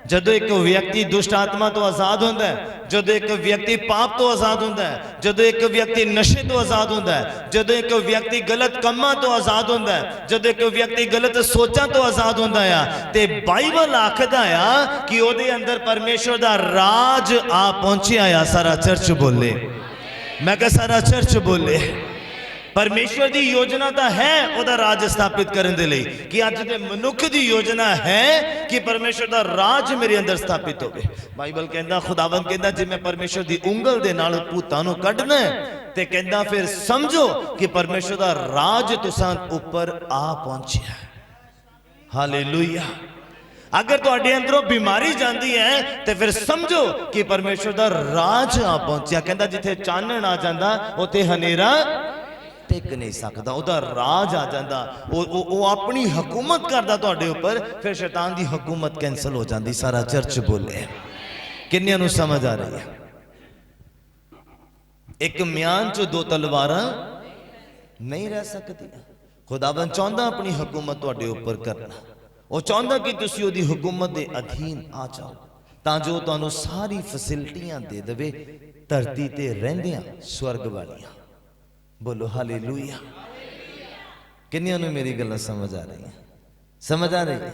जदों एक व्यक्ति दुष्ट आत्मा तो आजाद होंदा है, जदों एक व्यक्ति पाप तो आजाद होंदा है, जदों एक व्यक्ति नशे तो आजाद होंदा है, जदों एक व्यक्ति गलत कम्मां तो आजाद होंदा है, जदों एक व्यक्ति गलत सोचां तो आजाद होंदा है, ते बाइबल आखदा आ कि ओदे अंदर परमेश्वर दा राज आ पहुंचिया आ। सारा चर्च बोले, मैं कहा सारा चर्च बोले। परमेश्वर की योजना तो है ओदा राज स्थापित करने दे लई, कि अज दे मनुख की योजना है कि परमेश्वर का राज मेरे अंदर स्थापित हो। बाइबल कहंदा, खुदावन कहंदा जे मैं परमेश्वर की उंगल दे नाल भूतां नूं कढना ते कहंदा फिर समझो कि परमेश्वर का राज तुसां उपर आ पहुंचिया। हालेलुया। अगर तुहाडे अंदरों बीमारी जाती है तो फिर समझो कि परमेश्वर का राज आ पहुंचिया। कहंदा जिथे चानण आ जांदा उत्थे हनेरा टिक नहीं सकता, उहदा राज आ जाता, वो अपनी हुकूमत करता तुहाडे उपर, फिर शैतान की हुकूमत कैंसल हो जाती। सारा चर्च बोले। किन्नियां नूं समझ आ रही है? एक म्यान च दो तलवारां नहीं रह सकती। खुदावन चाहता अपनी हुकूमत तुहाडे उपर करना, वो चाहता कि तुसीं उहदी हुकूमत के अधीन आ जाओ, तां जो तुहानूं सारी फैसिलिटियां दे देवे धरती ते रहिंदियां स्वर्ग वालियां। बोलो हालेलुया। किन्नियां नूं मेरी गल्लां समझ आ रही है? समझ आ रही है?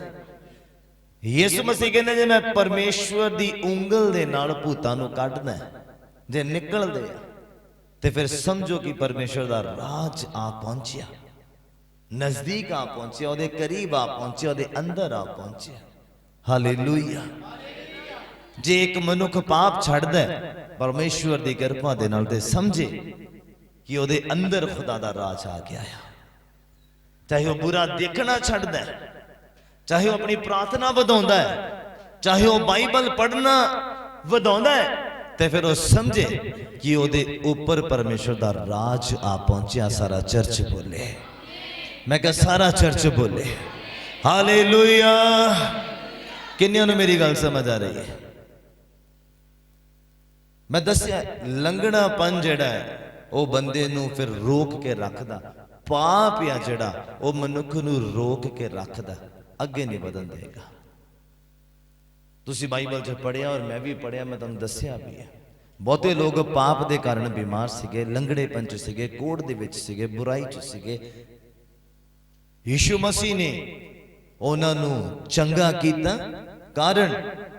यीशु मसीह कहंदे जे मैं परमेश्वर दी उंगल दे नाल भूतां नूं कढदा जे निकलदे ते फिर समझो कि परमेश्वर दा राज आ पहुंचिया, नजदीक आ पहुंचिया, ओदे करीब आ पहुंचिया, ओदे अंदर आ पहुंचिया। हालेलुया। जे एक मनुख पाप छड्डदा परमेश्वर दी किरपा दे नाल ते समझे कि ओदे अंदर खुदा दा राज आ गया है। चाहे वह बुरा देखना छड्डदा है, चाहे वह अपनी प्रार्थना वधाउंदा है, चाहे वह बाइबल पढ़ना वधाउंदा है, ते फिर वह समझे कि ओदे ऊपर परमेश्वर दा राज आ पहुंचिया। सारा चर्च बोले, मैं कहा सारा चर्च बोले हालेलुया। किन्नियां नूं मेरी गल समझ आ रही है? मैं दसिया लंघनापन जिहड़ा है वो बंदे नूं फिर रोक के रखदा, पाप आ जिहड़ा वो मनुख नूं रोक के रखदा, अगे नहीं वधन देगा। तुसीं बाइबल च पढ़िया और मैं भी पढ़िया, मैं तुहानूं दसिया भी है। बहुते लोग पाप के कारण बीमार सीगे, लंगड़ेपन च सीगे, कोड़ दे विच सीगे, बुराई च सीगे। यीशु मसीह ने उन्हां नूं चंगा कीता, कारण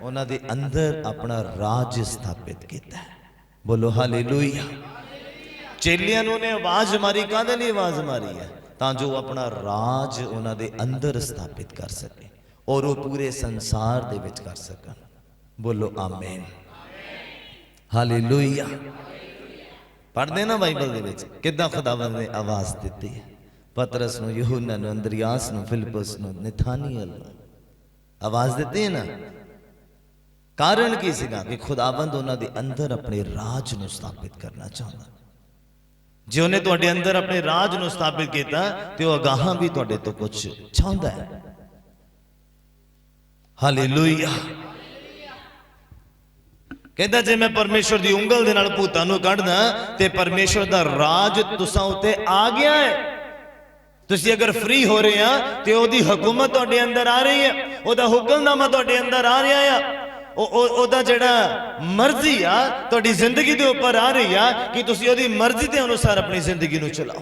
उन्हां दे अंदर अपना राज स्थापित किया। बोलो हालेलुया। चेलियां नूं ने आवाज मारी, काहदे लई आवाज मारी है? तां जो अपना राज उन्हां दे अंदर स्थापित कर सके और वो पूरे संसार दे विच कर सकन। बोलो आमीन, हालेलुया। पढ़दे ना बाइबल दे विच किदां खुदावंद ने आवाज दित्ती है। पतरस नूं, यूहन्ना नूं, अंद्रियास नूं, फिलिप्पुस नूं, नथानियल नूं आवाज दित्ती है ना। कारण की सीगा कि खुदावंद उन्हां दे अंदर अपने राज नूं स्थापित करना चाहता। जे उन्हें तुहाडे अंदर अपने राज नूं स्थापित कीता ते ओह अगाहां भी तुहाडे तो कुछ चाहुंदा है। हालेलुया। कहता जे मैं परमेश्वर की उंगल दे नाल भूतां नूं कढदा ते परमेश्वर दा राज तुसां उत्ते आ गया है। तुसीं अगर फ्री हो रहे हैं तो ओदी हुकूमत तुहाडे अंदर आ रही है, ओदा हुक्मनामा तुहाडे अंदर आ रहा है। ओदा जिहड़ा मर्जी आ तुहाडी जिंदगी दे उपर आ रही है कि तुसीं ओदी मर्जी के अनुसार अपनी जिंदगी नूं चलाओ।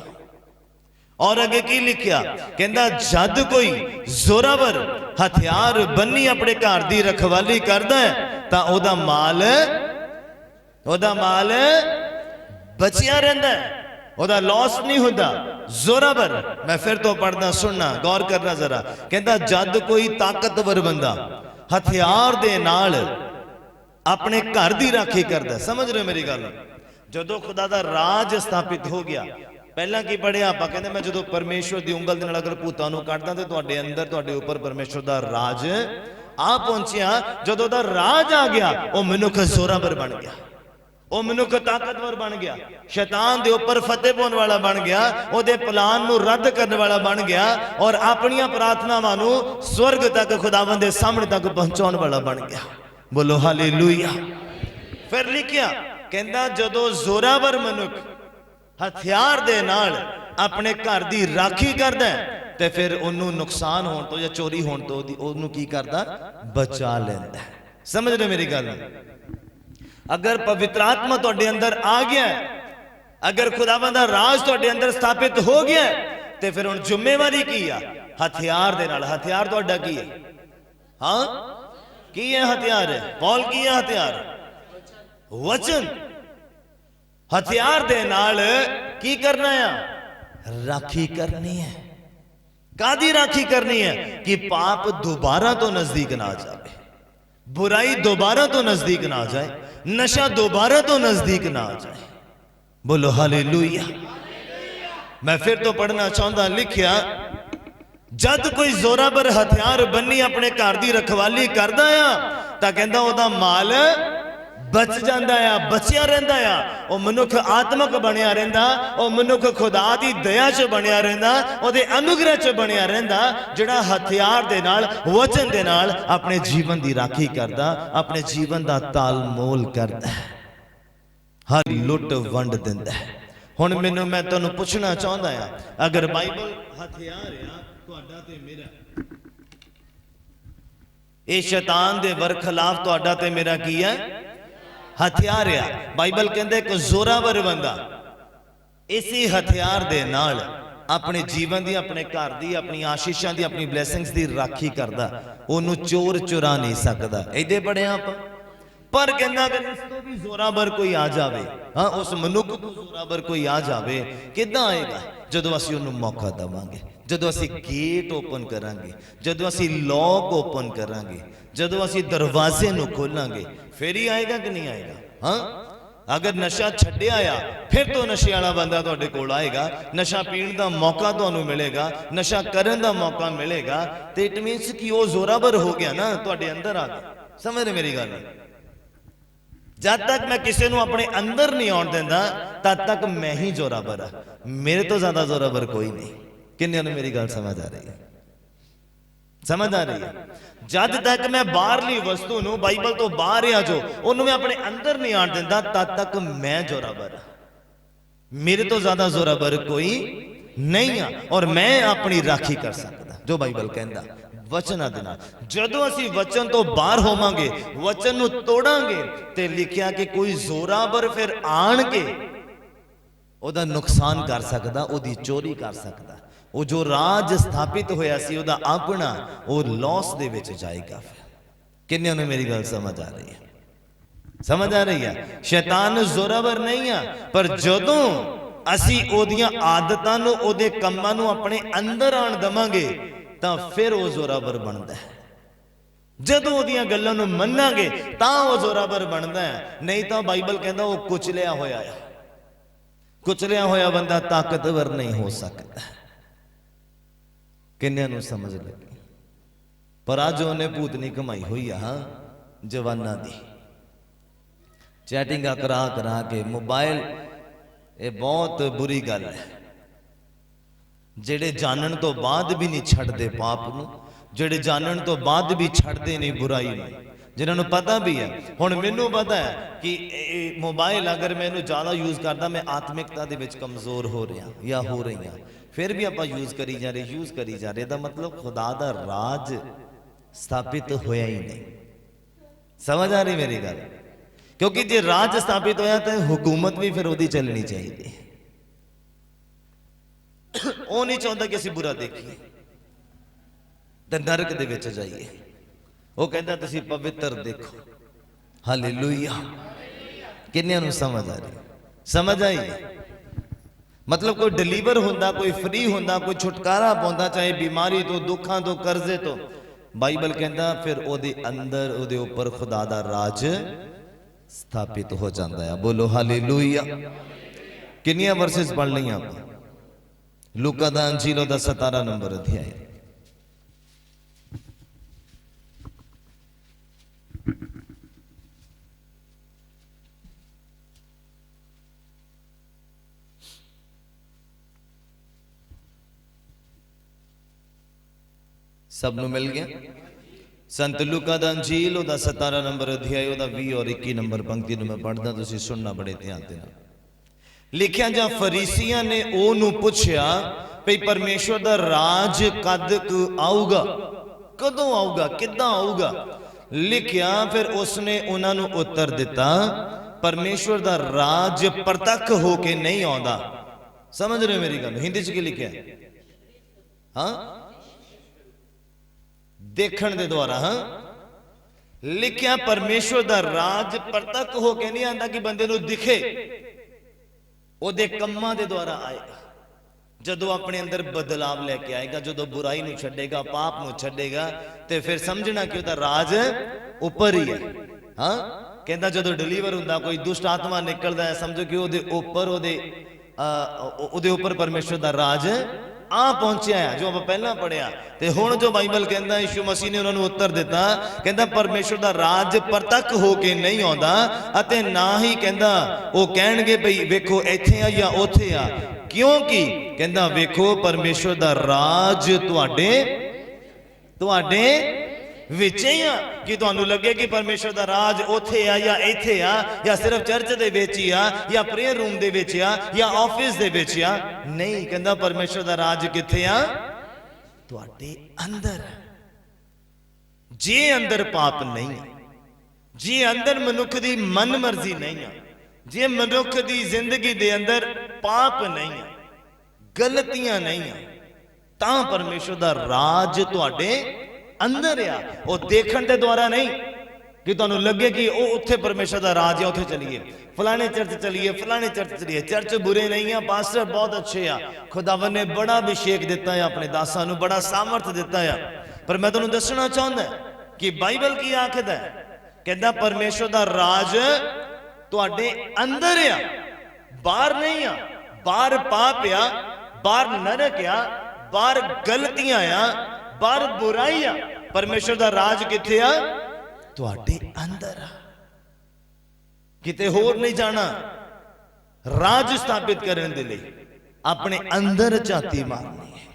और अगे की लिखिया, कहंदा जद कोई जोरावर हथियार बन्नी अपने घर की रखवाली करदा है तां ओदा माल बचिया रहिंदा है, ओदा लॉस नहीं होता। जोरावर, मैं फिर तो पढ़ना, सुनना, गौर करना जरा। कहंदा जद कोई ताकतवर बंदा हथियार दे नाल अपने घर की राखी करदा, समझ रहे हो मेरी गल? जदों खुदा दा राज स्थापित हो गया, पहला की पढ़िया आप कहते मैं जो परमेश्वर की उंगल दे नाल अगर भूतां नूं कढदा ते तुहाडे अंदर तुहाडे उपर परमेश्वर दा राज आ पहुंचिया। जदों दा राज आ गया वह मनुख जोरावर बन गया, वह मनुख ताकतवर बन गया, शैतान दे उपर फतेह पाउण वाला बन गया, ओदे प्लान नूं रद्द करने वाला बन गया और अपनियां प्रार्थनावां नूं स्वर्ग तक खुदावंद दे सामने तक पहुंचाउण वाला बन गया। बोलो हालेलुया। फिर लिखिया, कहंदा जदों जोरावर मनुख हथियार दे नाल अपने घर की राखी करदा ते फिर उन्होंने नुकसान होने तो या चोरी होने तो उन्होंने की करदा, बचा लेंदा। समझ रहे मेरी गल? अगर पवित्र आत्मा तुहाडे अंदर आ गया, अगर खुदावंद दा राज तुहाडे अंदर स्थापित हो गया ते फिर हुण जिम्मेवारी की आ हथियार दे नाल। हथियार तुहाडा की है? हाँ की है हथियार? है पौल की है हथियार? वचन। हथियार दे नाल की करना है? राखी करनी है। कादी राखी करनी है? कि पाप दोबारा तो नजदीक ना जाए, बुराई दोबारा तो नजदीक ना जाए, नशा दोबारा तो नजदीक ना जाए। बोलो हालेलुया। मैं फिर तो पढ़ना चाहता, लिखिया जद कोई जोरावर हथियार बन्नी अपने घर की रखवाली करदा आ तां कहंदा ओदा माल बच जाता है, बचिया रहिंदा है। वह मनुख आत्मक बनिया रहिंदा, वह मनुख खुदा की दया च बनिया रहिंदा, ओहदे अनुग्रह च बनिया रहिंदा, जिहड़ा हथियार दे नाल, वचन दे नाल अपने जीवन की राखी करदा, अपने जीवन का तालमोल करदा है, हर लुट वंड दिंदा है। हुण मैनूं मैं तुहानूं पुछना चाहुंदा आ, अगर बाइबल हथियार आ तुहाडा ते मेरा, ये शैतान दे बरखिलाफ तुहाडा ते मेरा की है? हथियार आ। बाइबल कहंदे एक जोरावर बंदा इसी हथियार दे नाल अपने जीवन की, अपने घर की, अपनी आशीषां की, अपनी ब्लैसिंग्स की राखी करदा, ओनू चोर चुरा नहीं सकदा। इहदे बड़े आप पर कहना अगर इस तो भी जोरावर कोई आ जाए, हाँ उस मनुख तो जोरावर कोई आ जाए, किदां आएगा? जदों असीं उहनूं मौका देवांगे, जदों असीं गेट ओपन करांगे, जदों असीं लॉक ओपन करांगे, जदों असीं दरवाजे नूं खोलांगे, फिर ही आएगा कि नहीं आएगा? हाँ अगर नशा छड्डिया आ फिर तो नशे वाला बंदा तुहाडे कोल आएगा, नशा पीण का मौका तुहानूं मिलेगा, नशा करन का मौका मिलेगा, तो इट मीनस कि वो जोरावर हो गया ना तुहाडे अंदर आ गया। समझ रहे मेरी गल? जब तक मैं किसी को अपने अंदर नहीं आउण दिंदा तद तक मैं ही जोरावर हाँ, मेरे तो ज्यादा जोरावर कोई नहीं। किन्ने नूं मेरी गल समझ आ रही है? समझ आ रही है? जद तक मैं बाहरली वस्तु नूं बाइबल तो बाहर आ जो उन्होंने मैं अपने अंदर नहीं आण दिंदा, तद तक मैं जोरावर हाँ। मेरे तो ज्यादा जोरावर कोई नहीं आ, और मैं अपनी राखी कर सकता जो बाइबल कहता वचन दे नाल। जदों असीं वचन तो बाहर होवांगे, वचन नूं तोड़ांगे, ते लिखिया कि कोई जोरावर फिर आण के ओदा नुकसान कर सकदा, ओदी चोरी कर सकदा। वो जो राज स्थापित होया सी ओदा अपना वो लॉस दे विच जाएगा। किन्ने ने मेरी गल समझ आ रही है? समझ आ रही है? शैतान जोरावर नहीं है, पर जदों असी ओदियां आदतां नूं ओदे कम्मां नूं अपने अंदर आण दवांगे तां फिर वो जोरावर बनदा है। जदों ओदियां गल्लां नूं मन्नांगे तां वो जोरावर बनदा है, नहीं तां बाइबल कहंदा वो कुचलिया होया है। कुचलिया होया बंदा ताकतवर नहीं हो सकता। किन्नियां नूं समझ लगी? पर अज उन्हें भूतनी कमाई हुई आ जवाना दी, चैटिंग करा करा के मोबाइल। ये बहुत बुरी गल है। जेड़े जानन तो बाद भी नहीं छड्डदे पाप नूं, जेड़े जानन तो बाद भी छड्डदे नहीं बुराई नूं, जिन्होंने पता भी है। हुण मैनूं पता है कि मोबाइल अगर मैं इहनूं ज़्यादा यूज़ करदा मैं आत्मिकता दे विच कमज़ोर हो रहा या हो रही हाँ, फिर भी आपां यूज़ करी जा रहे। दा मतलब खुदा दा राज स्थापित होया ही नहीं। समझ आ रही मेरी गल? क्योंकि जे राज स्थापित होया तो हुकूमत भी फिर ओदी चलनी चाहिए। वो नहीं चाहता कि असीं बुरा देखिए ते नरक दे विच जाइए। वो कहता तुसी पवित्र देखो। हालेलुया। किन्नियां नूं समझ आ रही? समझ आई? मतलब कोई डिलीवर होंदा, कोई फ्री होंदा, कोई छुटकारा पाउंदा, चाहे बीमारी तो, दुखां तो, कर्जे तो, बाइबल कहता फिर ओदे अंदर ओदे ऊपर खुदा दा राज स्थापित हो जाता है। बोलो हालेलुया। किन्नियां वर्सेस पढ़ लियां आप? लूका दा अंजील दा 17 नंबर अध्याय। सब नु मिल गया? संत लूका दा अंजील ओदा 17 नंबर अध्याय ओदा 20 और 21 नंबर पंक्ति नु मैं पढ़दा, तुसीं सुनना बड़े ध्यान दे नाल। लिखिया जा फरीसियां ने ओनू पुछया भई परमेश्वर दा राज कद आऊगा, कदों आऊगा, किदां आऊगा? लिखिया फिर उसने उन्होंने उत्तर दिता परमेश्वर दा राज प्रतख होके नहीं आउंदा। समझ रहे हो मेरी गल? हिंदी च की लिखिया? हाँ, देखण दे द्वारा। हाँ, लिखिया परमेश्वर दा राज प्रतख होके नहीं आंदा कि बंदे नूं दिखे, ओदे कम्मां दे द्वारा आएगा। जदों अपने अंदर बदलाव लेके आएगा, जदों बुराई नूं छड्डेगा, पाप नूं छड्डेगा, ते फिर समझना कि ओदा राज ऊपर ही है। हाँ, कहंदा जदों डिलीवर हुंदा, कोई दुष्ट आत्मा निकलदा है, समझो कि ओदे ऊपर परमेश्वर दा राज आ पहुंचा है, जो आप पहला पढ़िया। ते हुण जो बाइबल कहंदा यीशु मसीह ने उन्होंने उत्तर दिता, कहंदा परमेश्वर दा राज प्रतख होके नहीं आउंदा, अते ना ही कहंदा वो कहणगे भई वेखो इत्थे आ या उत्थे आ, क्योंकि कहंदा वेखो परमेश्वर दा राज तुहाडे विच ही आ। कि तुहानू लगे कि परमेश्वर दा राज ओथे आ या इत्थे आ, या सिर्फ चर्च दे विच ही आ, या प्रेयर रूम दे विच आ, या ऑफिस दे विच आ। नहीं, कहंदा परमेश्वर दा राज किथे आ? तुहाडे अंदर। जे अंदर पाप नहीं है, जे अंदर मनुख दी मन मर्जी नहीं है, जे मनुख दी जिंदगी दे अंदर पाप नहीं है, गलतियां नहीं है, तां परमेश्वर दा राज तुहाडे अंदर आ। वो देखण दे द्वारा नहीं कि तुहानू लगे कि वो उत्थे परमेश्वर दा राज है, उत्थे चलिए, फलाने चर्च चलिए, फलाने चर्च चलिए। चर्च बुरे नहीं है, पास्टर बहुत अच्छे आ, खुदावन ने बड़ा अभिषेक दिता है, अपने दासां नू बड़ा सामर्थ दिता है। पर मैं तुहानू दसना चाहुंदा कि बाइबल की आखदा है, कहंदा परमेश्वर दा राज तुहाडे अंदर आ, बाहर नहीं आ। बाहर पाप आ, बाहर नरक आ, बाहर गलतियां आ, बाहर बुराई आ। परमेश्वर दा राज किथे आ? तुहाडे अंदर आ। किते होर नहीं जाना। राज स्थापित करने के लिए अपने अंदर झाती मारनी है।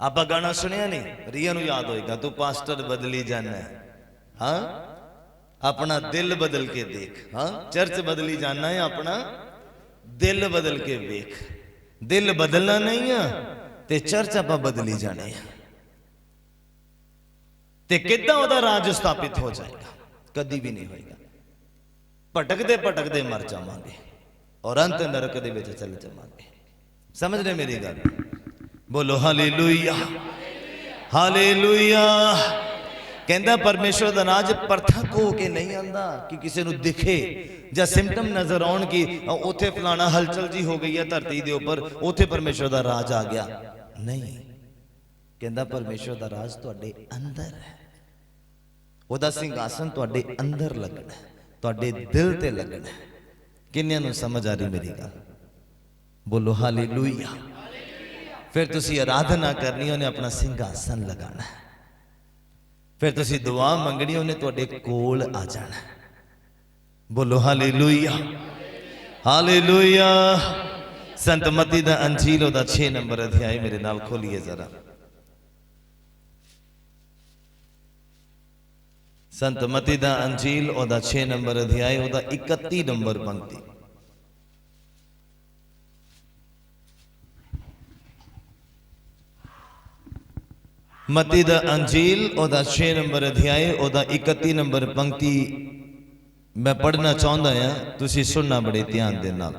ਆਪਾਂ ਗਾਣਾ ਸੁਣਿਆ ਨਹੀਂ, ਰੀਆ ਨੂੰ ਯਾਦ ਹੋਏਗਾ, ਤੂੰ ਪਾਸਟਰ ਬਦਲੀ ਜਾਣਾ ਹੈ, हाँ अपना दिल बदल के देख, हाँ चर्च बदली जाना है, अपना दिल बदल के वेख। दिल बदलना नहीं है ते चर्च आप बदली जाने हैं, ते किद्दां ओहदा राज स्थापित हो जाएगा? कदी भी नहीं होएगा। भटकदे भटकदे मर जावांगे और अंत नरक दे विच चल जावांगे। समझ रहे मेरी गल? बोलो हालेलुया, हालेलुया। कहता परमेश्वर का राज परथक हो के नहीं आता कि किसी को दिखे या सिम्पटम नजर आउण कि उथे फलाना हलचल जी हो गई है धरती के उपर, उथे परमेश्वर का राज आ गया। नहीं, कहता परमेश्वर का राज तुहाडे अंदर है, उहदा सिंघासन तुहाडे अंदर लगना है, तुहाडे दिल ते लगना है। किन्नियां नूं समझ आ रही मेरी गल? बोलो हालेलुया। फिर तुसी आराधना करनी, उन्हें अपना सिंघासन लगाना है, फिर तुसी दुआ मंगनी, उन्हें तुहाडे कोल आ जाना। बोलो हालेलुया, हालेलुया। संत मत्ती दा अंजील ओदा 6 नंबर अध्याय मेरे नाल खोलिए जरा। संत मत्ती दा अंजील ओदा 6 नंबर अध्याय ओदा 31 नंबर पंक्ति। मत्ती दा अंजील ओदा 6 नंबर अध्याय ओदा 31 नंबर पंक्ति मैं पढ़ना चाहता हां, तुसी सुनना बड़े ध्यान दे नाल।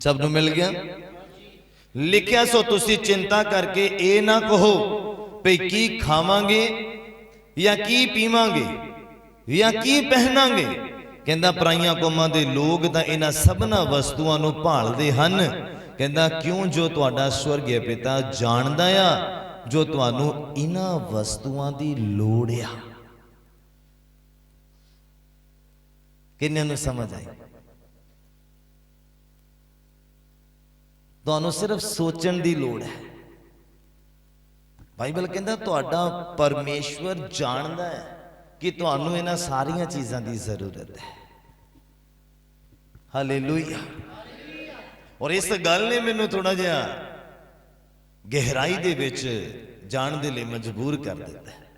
सब नूं मिल गया? लिखिया सो तुसी चिंता करके ए ना कहो भई की खावांगे या की पीवांगे या की पहनांगे। कहंदा पराइयां कौमां दे लोग तां इन्हां सबना वस्तुआं नूं भालदे हन। कहंदा क्यों जो तुहाडा स्वर्गीय पिता जानदा आ जो तुहानू इन्हां वस्तुआं दी लोड़ आ। किन्ने नूं समझ आई? तुहानू सिर्फ सोचण दी लोड़ है। बाइबल कहंदा तुहाडा परमेश्वर जानदा है कि तुहानू इन्हां सारियां चीज़ां दी जरूरत है। हालेलुया। और इस गल ने मैनू थोड़ा जिहा गहराई दे विच जाण दे लई मजबूर कर दिता है।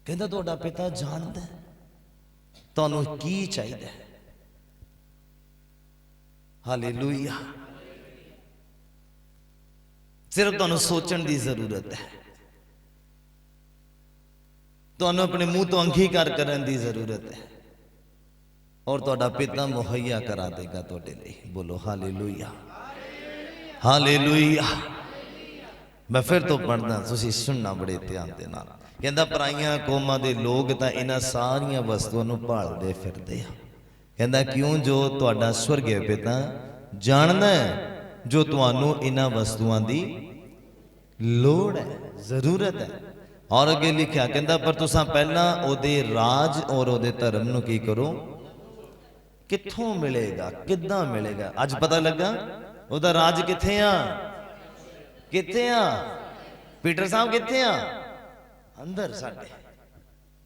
कहंदा तुहाडा पिता जानदा है तुहानू की चाहिदा है। हालेलुया। सिर्फ तुहानू सोचण दी जरूरत है, तुहानू अपने मुंह तो अंगीकार करन दी जरूरत है और तुहाडा पिता मुहैया करा देगा तुहाडे लई। बोलो हालेलुया, हालेलुया। मैं फिर तो पढ़दा, तुसीं सुनना बड़े ध्यान दे नाल। कहंदा पराइयां कौमां दे लोग तां इन्हां सारियां वस्तुआं नूं भालदे फिरदे आ। कहंदा क्यों जो तुहाडा स्वर्गीय पिता जानदा है जो तुहानू इन्हां वस्तुआं दी लोड़ है, जरूरत है। और अगे लिखिया कहंदा पर तुसां पहलां ओहदे राज और ओहदे धर्म नूं की करो। कित्थों मिलेगा, किद्दां मिलेगा? अज पता लगा ओहदा राज कित्थे आ, कित्थे आ? पीटर साहब कित्थे आ? अंदर साडे।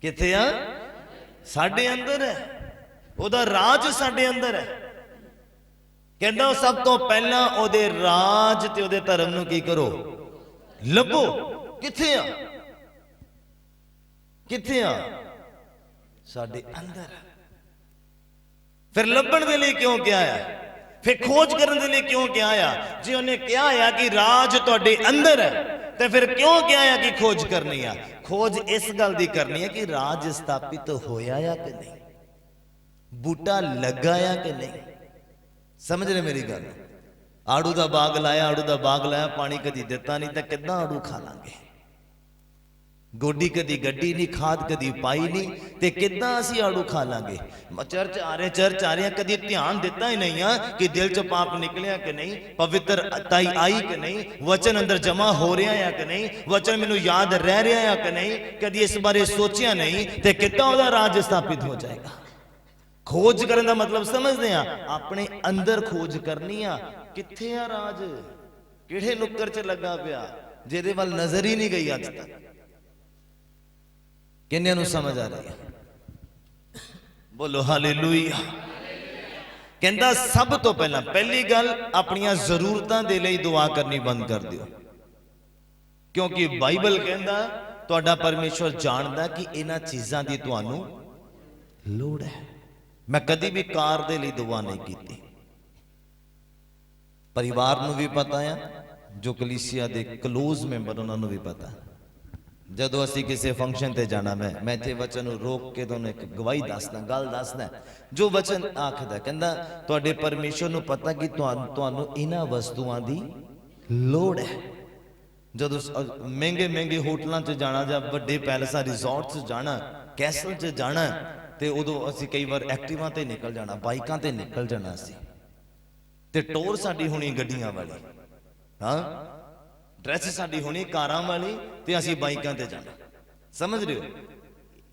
कित्थे आ? साडे अंदर है। ओहदा राज साडे अंदर है। कहंदा सब तो पहला ओहदे राज ते ओहदे धर्म नूं की करो, लभो। कित्थे आ? कित्थे आ? साडे अंदर। फिर लभण दे लई क्यों क्या आया? फिर खोज करने के लिए क्यों क्या आया? जी उन्हें क्या आया कि राज तुहाडे अंदर है, तो फिर क्यों क्या आया कि खोज करनी है? खोज इस गल दी करनी है कि राज स्थापित होया या कि नहीं, बूटा लगा या कि नहीं। समझ रहे मेरी गल? आड़ू दा बाग लाया, आड़ू दा बाग लाया, पानी कदी दिता नहीं तो किद्दां आड़ू खा लांगे? गोडी कदी गड्डी नहीं, खाद कदी पाई नहीं, ते किद्दां असीं आड़ू खा लांगे? चर्च आ रहे कदी ध्यान दिता ही नहीं आ कि दिल च पाप निकलिया कि नहीं, पवित्रताई आई कि नहीं, वचन अंदर जमा हो रहा है कि नहीं, वचन मैनू याद रह रहा है कि नहीं, कदी इस बारे सोचिया नहीं, ते किद्दां ओहदा राज स्थापित हो जाएगा? खोज करने का मतलब समझते हैं, अपने अंदर खोज करनी आ। कित्थे आ राज? किहड़े नुक्कर च लगा पिया जिहदे वल नजर ही नहीं गई अज तक? किन्ने नूं समझ आ रही है? बोलो हालेलुया। कहता सब तो पहला पहली गल अपनी जरूरतों के लिए दुआ करनी बंद कर दियो, क्योंकि बाइबल कहता तुहाडा परमेश्वर जानता कि इन्हां चीज़ां दी तुहानू लोड़ है। मैं कदी भी कार दे लिए दुआ नहीं की। परिवार नू भी पता है, जो कलीसिया दे क्लोज मैंबर उन्होंने भी पता। जदों असी किसी फंक्शन ते जाना, मैं इत्थे वचन रोक के तुहानू एक गवाही दसदा, गल दसदा जो वचन आखदा, कहंदा तुहाडे परमेश्वर नू पता कि तुहानू इन्हां वस्तुआं दी लोड़ है। जदों महंगे महंगे होटलों च जाना, जां वड्डे पैलेसां रिजॉर्ट च जाना, कैसल च जाना, तो उदों असी कई बार एक्टिवा ते निकल जाना, बाइकां ते निकल जाना असी, ते टोर साडी होनी गड्डियां वाली, हाँ ड्रैस साडी होनी कारां वाली, ते असी बाइकां ते जाना। समझ रहे हो?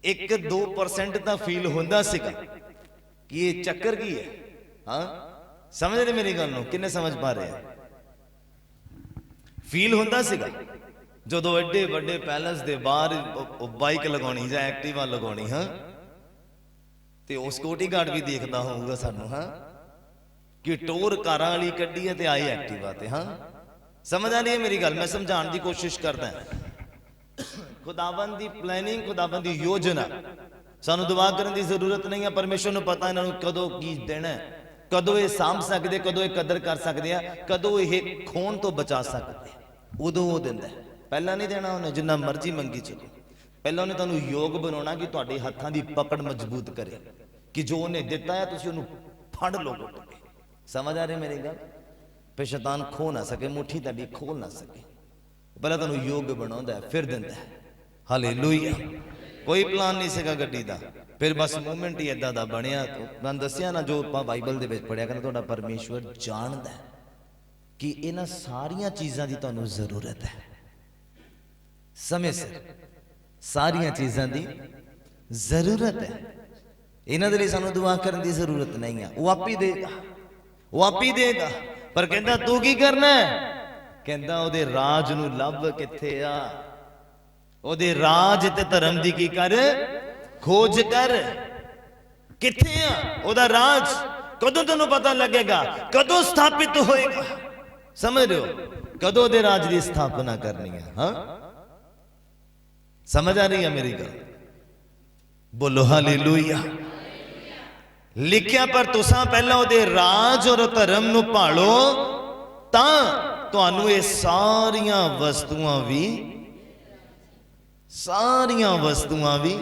1-2% तां फील हुंदा सीगा कि ये चक्कर की है। हाँ समझ रहे मेरी गल नूं? किन्ने समझ पा रहे हैं? फील हुंदा सीगा जदों एडे वड्डे पैलेस दे बाहर बाइक लगाउणी जां एक्टिवा लगाउणी, हाँ ते उस सिक्योरिटी गार्ड भी देखदा होऊगा सानू, हाँ कि टोर कारां वाली कड्डी है ते आई एक्टिवा ते। हाँ समझ आ रही है मेरी गल? मैं समझाने की कोशिश करदा। खुदावंद दी प्लानिंग, खुदावंद दी योजना, सानू दुआ करने की जरूरत नहीं है। परमेश्वर नू पता इन्हां नू कदों की देना है, कदों ये सांभ सकदे, कदों ये कदर कर सकदे आ, कदों ये खोण तो बचा सकदे, उदों वो दिंदा है। पहला नहीं देना उन्हें, जिन्ना मर्जी मंगी चलो, पहला उन्हें तुहानू योग बनाउणा कि तुहाडे हत्थां दी पकड़ मजबूत करे, कि जो उन्हें दिता है तुसीं उहनू फड़ लो। समझ आ रही मेरी गल? फिर शैतान खो ना सके, मुट्ठी तुहाडी खोल ना सके। पहला तुहानू योग बनाउंदा है, फिर दिंदा है। हालेलुया। कोई प्लान नहीं सीगा गड्डी दा, फिर बस मूवमेंट ही इदां दा बनिया। मैं दसिया ना, जो आपां बाइबल दे विच पढ़िया, कहंदा तुहाडा परमेश्वर जानदा है कि इन्हां सारियां चीज़ां दी तुहानू जरूरत है। समय सिर सारियां चीज़ां दी जरूरत है। इन्हां दे लई सानू दुआ करने की जरूरत नहीं है, वो आप ही देगा, वो आप ही देगा। पर कहंदा तू की करना है? कहंदा ओदे राज नू लभ किथे आ, ओदे राज ते धर्म दी की कर खोज कर, किथे आ ओदा राज? कदों तेनू पता लगेगा, कदों स्थापित होएगा? समझ रहे हो? कदों दे राज की स्थापना करनी है। हाँ समझ आ रही है मेरी गल? बोलो हालेलुया। लिखिया पर तुसां पहला ओदे राज और धर्म नू भालो, तां तुहानू ये सारियां वस्तुआं भी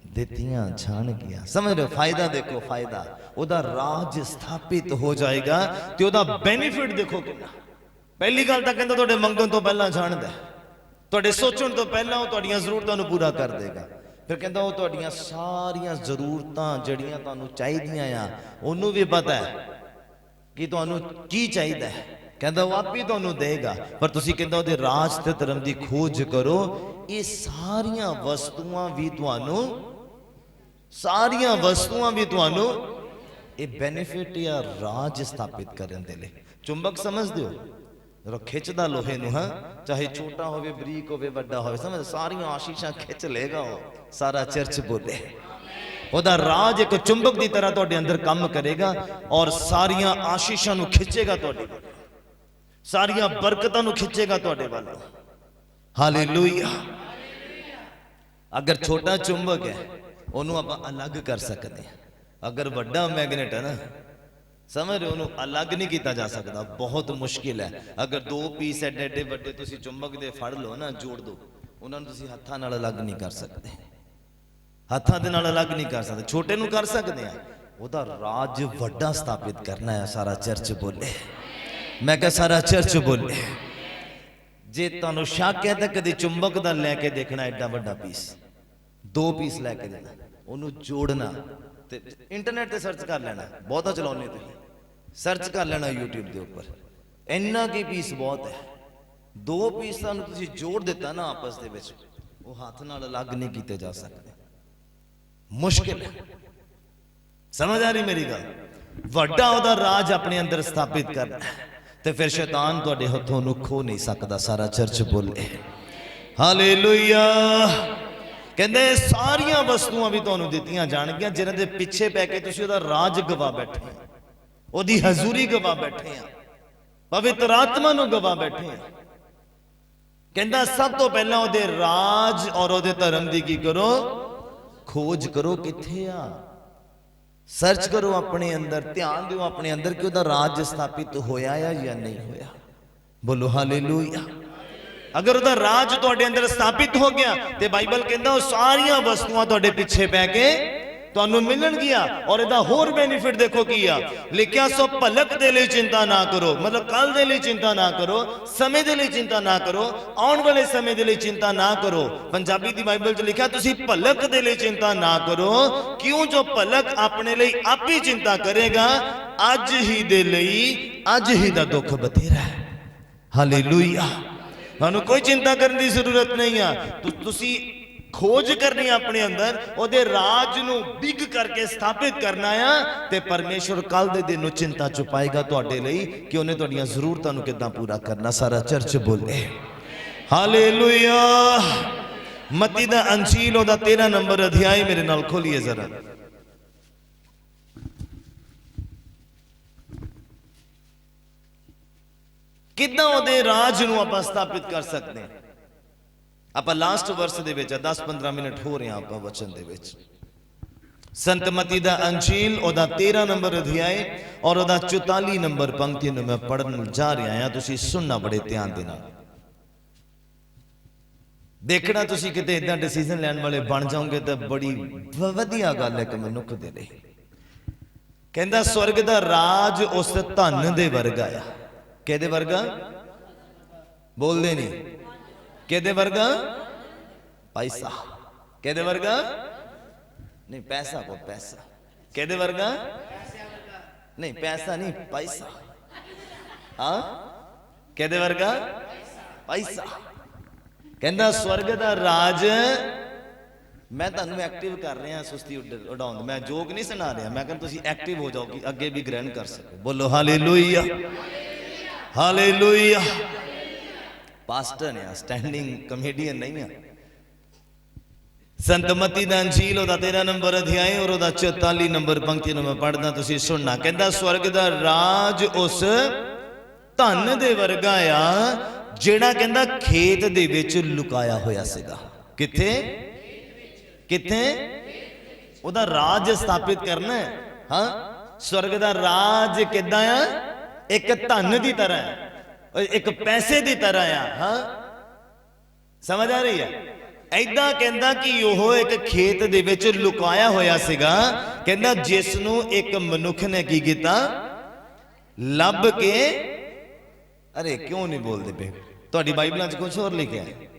दित्तियां जाणगियां। समझ रहे हो? फायदा देखो, फायदा ओदा राज स्थापित हो जाएगा, ते ओदा बेनिफिट देखो कितना। पहली गल तां कहंदा तुहाडे मंगण तो पहला जाणदा है, तुहाडे सोचण तो पहला वो तुहाडीआं जरूरतां नू पूरा कर देगा। फिर कहंदा वो तुहाडीआं सारियां जरूरतां जड़ियां तुहानू चाहीदियां आ, ओनू भी पता है कि तुहानू की चाहिदा है। कहंदा वो आप ही तुहानू देगा, पर तुसीं कहंदा ओहदे राज ते धर्म दी खोज करो, ये सारियां वस्तुआं भी तुहानू ये बेनिफिट या राज स्थापित करने दे लई। चुंबक समझदे हो? खिंचदा लोहे नू, हाँ चाहे छोटा होवे, बरीक होवे, वड्डा होवे, समझ सारियां आशीषां खिंच लेगा वो। सारा चर्च बोले ओदा राज एक चुंबक की तरह तुहाडे अंदर काम करेगा और सारियां आशीषां नू खिंचेगा, तुहाडे सारियां बरकतां नू खिंचेगा तुहाडे वाल। हालेलुया। अगर छोटा चुंबक है ओनू आपां अलग कर सकते हैं, अगर वड्डा मैगनेट है ना, समझ रहे हो, उन्होंने अलग नहीं किया जा सकता, बहुत मुश्किल है। अगर दो पीस एडे एडे वड्डे तुसीं चुंबक दे फड़ लो ना, जोड़ दो, उन्होंने तुसीं हत्थां नाल अलग नहीं कर सकते, हत्थां दे नाल अलग नहीं कर सकते। छोटे नूं कर सकते हैं, ओदा राज वड्डा स्थापित करना है। सारा चर्च बोले, मैं कहा सारा चर्च बोले। जे तुहानूं शक है तो कदी चुंबक दा लैके देखना, एडा वड्डा पीस, दो पीस लैके देना, उन्हों जोड़ना, इंटरनेट ते सर्च कर लेना, बहुता चलाने तुसीं सर्च कर लेना यूट्यूब के ऊपर, इन्ना की पीस बहुत है। दो पीस तुसीं जोड़ दिता ना आपस दे विच, वो हाथ नाल अलग नहीं किए जा सकते, मुश्किल है। समझ आ रही मेरी गल? वड्डा ओहदा राज अपने अंदर स्थापित करना है, तो फिर शैतान तुहाडे हथों नूं खो नहीं सकता। सारा चर्च बोले हालेलुया। कहंदे सारियां वस्तुआं भी तुहानूं दित्तियां जाणगियां, जिन्हां दे पिछे पै के तुसीं ओहदा राज गवा बैठे। ਉਹਦੀ ਹਜ਼ੂਰੀ ਗਵਾ ਬੈਠੇ ਆ, ਪਵਿੱਤਰ ਆਤਮਾ ਨੂੰ ਗਵਾ ਬੈਠੇ ਆ। ਕਹਿੰਦਾ ਸਭ ਤੋਂ ਪਹਿਲਾਂ ਉਹਦੇ ਰਾਜ ਔਰ ਉਹਦੇ ਧਰਮ ਦੀ ਕੀ ਕਰੋ? ਖੋਜ ਕਰੋ। ਕਿੱਥੇ ਆ? ਸਰਚ ਕਰੋ ਆਪਣੇ ਅੰਦਰ, ਧਿਆਨ ਦਿਓ ਆਪਣੇ ਅੰਦਰ ਕਿ ਉਹਦਾ ਰਾਜ ਸਥਾਪਿਤ ਹੋਇਆ ਆ ਜਾਂ ਨਹੀਂ ਹੋਇਆ। ਬੋਲੋ ਹਾਲੇਲੂਇਆ। ਅਗਰ ਉਹਦਾ ਰਾਜ ਤੁਹਾਡੇ ਅੰਦਰ ਸਥਾਪਿਤ ਹੋ ਗਿਆ ਤੇ ਬਾਈਬਲ ਕਹਿੰਦਾ ਉਹ ਸਾਰੀਆਂ ਵਸਤੂਆਂ ਤੁਹਾਡੇ ਪਿੱਛੇ ਪੈ ਕੇ ਤੁਹਾਨੂੰ ਮਿਲਣਗੀਆਂ। ਔਰ ਇਹਦਾ ਹੋਰ ਬੈਨੀਫਿਟ ਦੇਖੋ ਕੀ ਆ, ਲਿਖਿਆ ਸੋ ਭਲਕ ਦੇ ਲਈ ਚਿੰਤਾ ਨਾ ਕਰੋ, ਮਤਲਬ ਕੱਲ ਦੇ ਲਈ ਚਿੰਤਾ ਨਾ ਕਰੋ, ਸਮੇਂ ਦੇ ਲਈ ਚਿੰਤਾ ਨਾ ਕਰੋ, ਆਉਣ ਵਾਲੇ ਸਮੇਂ ਦੇ ਲਈ ਚਿੰਤਾ ਨਾ ਕਰੋ। ਪੰਜਾਬੀ ਦੀ ਬਾਈਬਲ 'ਚ ਲਿਖਿਆ ਤੁਸੀਂ ਭਲਕ ਦੇ ਲਈ ਚਿੰਤਾ ਨਾ ਕਰੋ, ਕਿਉਂ ਜੋ ਭਲਕ ਆਪਣੇ ਲਈ ਆਪ ਹੀ ਚਿੰਤਾ ਕਰੇਗਾ, ਅੱਜ ਹੀ ਦੇ ਲਈ ਅੱਜ ਹੀ ਦਾ ਦੁੱਖ ਬਥੇਰਾ ਹੈ। ਹਾਲੇਲੂਇਆ। ਤੁਹਾਨੂੰ ਕੋਈ ਚਿੰਤਾ ਕਰਨ ਦੀ ਜ਼ਰੂਰਤ ਨਹੀਂ ਆ। ਤੁਸੀਂ ਖੋਜ ਕਰਨੀ ਆਪਣੇ ਅੰਦਰ, ਉਹਦੇ ਰਾਜ ਨੂੰ ਬਿਗ ਕਰਕੇ ਸਥਾਪਿਤ ਕਰਨਾ ਆ, ਤੇ ਪਰਮੇਸ਼ਵਰ ਕੱਲ ਦੇ ਦਿਨ ਨੂੰ ਚਿੰਤਾ ਚੁਪਾਏਗਾ ਤੁਹਾਡੇ ਲਈ ਕਿ ਉਹਨੇ ਤੁਹਾਡੀਆਂ ਜ਼ਰੂਰਤਾਂ ਨੂੰ ਕਿੱਦਾਂ ਪੂਰਾ ਕਰਨਾ। ਸਾਰਾ ਚਰਚ ਬੋਲੇ ਹਾਲੇਲੂਇਆ। ਮਤੀ ਦਾ ਅੰਜੀਲ ਉਹਦਾ 13 ਨੰਬਰ ਅਧਿਆਇ ਮੇਰੇ ਨਾਲ ਖੋਲੀਏ ਜ਼ਰਾ। ਕਿੱਦਾਂ ਉਹਦੇ ਰਾਜ ਨੂੰ ਆਪਾਂ ਸਥਾਪਿਤ ਕਰ ਸਕਦੇ ਹਾਂ। ਆਪਾਂ ਲਾਸਟ ਵਰਸ ਦੇ ਵਿੱਚ 10-15 ਮਿੰਟ ਹੋ ਰਹੇ ਆਪਾਂ ਵਚਨ ਦੇ ਵਿੱਚ। ਸੰਤ ਮਤੀ ਦਾ ਅੰਜੀਲ ਉਹਦਾ 13 ਨੰਬਰ ਅਧਿਆਇ ਔਰ ਉਹਦਾ 44 ਨੰਬਰ ਪੰਕਤੀ ਨੂੰ ਮੈਂ ਪੜ੍ਹਨ ਜਾ ਰਿਹਾ ਹਾਂ। ਤੁਸੀਂ ਸੁਣਨਾ ਬੜੇ ਧਿਆਨ ਦੇ ਨਾਲ। ਦੇਖਣਾ ਤੁਸੀਂ ਕਿਤੇ ਇਦਾਂ ਡਿਸੀਜਨ ਲੈਣ ਵਾਲੇ ਬਣ ਜਾਓਗੇ ਤਾਂ ਬੜੀ ਵਧੀਆ ਗੱਲ ਹੈ ਕਿ ਮਨੁੱਖ ਦੇ ਲਈ। ਕਹਿੰਦਾ ਸਵਰਗ ਦਾ ਰਾਜ ਉਸ ਧਨ ਦੇ ਵਰਗਾ ਆ। ਕਿਹਦੇ ਵਰਗਾ? ਬੋਲਦੇ ਨਹੀਂ। ਕਿਹਦੇ ਵਰਗਾ? ਪੈਸਾ। ਕਿਹਦੇ ਵਰਗਾ? ਨਹੀਂ ਪੈਸਾ ਕੋ ਪੈਸਾ। ਕਿਹਦੇ ਵਰਗਾ? ਨਹੀਂ ਪੈਸਾ ਨਹੀਂ, ਪੈਸਾ। ਹਾਂ ਕਿਹਦੇ ਵਰਗਾ? ਪੈਸਾ। ਕਹਿੰਦਾ ਸਵਰਗ ਦਾ ਰਾਜ। ਮੈਂ ਤੁਹਾਨੂੰ ਐਕਟਿਵ ਕਰ ਰਿਹਾ, ਸੁਸਤੀ ਉਡਾਉਣ। ਮੈਂ ਜੋਕ ਨਹੀਂ ਸੁਣਾ ਰਿਹਾ, ਮੈਂ ਕਹਿੰਦਾ ਤੁਸੀਂ ਐਕਟਿਵ ਹੋ ਜਾਓ ਕਿ ਅੱਗੇ ਵੀ ਗ੍ਰਹਿਣ ਕਰ ਸਕੋ। ਬੋਲੋ ਹਾਲੇਲੂਇਆ ਹਾਲੇਲੂਇਆ। ਪਾਸਟਰ ਨੇ, ਸਟੈਂਡਿੰਗ ਕਮੇਡੀਅਨ ਨਹੀਂ ਆ। ਸੰਤ ਮਤੀ ਦਾ ਅੰਜੀਲ ਉਹਦਾ 13 ਨੰਬਰ ਅਧਿਆਇ ਔਰ ਉਹਦਾ 44 ਨੰਬਰ ਪੰਕਤੀ ਨੂੰ ਮੈਂ ਪੜ੍ਹਦਾ, ਤੁਸੀਂ ਸੁਣਨਾ। ਕਹਿੰਦਾ ਸਵਰਗ ਦਾ ਰਾਜ ਉਸ ਧਨ ਦੇ ਵਰਗਾ ਆ ਜਿਹੜਾ ਕਹਿੰਦਾ ਖੇਤ ਦੇ ਵਿੱਚ ਲੁਕਾਇਆ ਹੋਇਆ ਸੀਗਾ। ਕਿੱਥੇ? ਕਿੱਥੇ? ਉਹਦਾ ਰਾਜ ਸਥਾਪਿਤ ਕਰਨਾ ਹੈ। ਹਾਂ ਸਵਰਗ ਦਾ ਰਾਜ ਕਿੱਦਾਂ ਆ? ਇੱਕ ਧਨ ਦੀ ਤਰ੍ਹਾਂ ਹੈ, ਇੱਕ ਪੈਸੇ ਦੀ ਤਰ੍ਹਾਂ ਆ। ਹਾਂ ਸਮਝ ਆ ਰਹੀ ਹੈ? ਐਦਾਂ ਕਹਿੰਦਾ ਕਿ ਉਹ ਇੱਕ ਖੇਤ ਦੇ ਵਿੱਚ ਲੁਕਾਇਆ ਹੋਇਆ ਸੀਗਾ। ਕਹਿੰਦਾ ਜਿਸ ਨੂੰ ਇੱਕ ਮਨੁੱਖ ਨੇ ਕੀ ਕੀਤਾ? ਲੱਭ ਕੇ। ਅਰੇ ਕਿਉਂ ਨਹੀਂ ਬੋਲਦੇ ਪਏ? ਤੁਹਾਡੀ ਬਾਈਬਲਾਂ 'ਚ ਕੁਝ ਹੋਰ ਲਿਖਿਆ ਹੈ।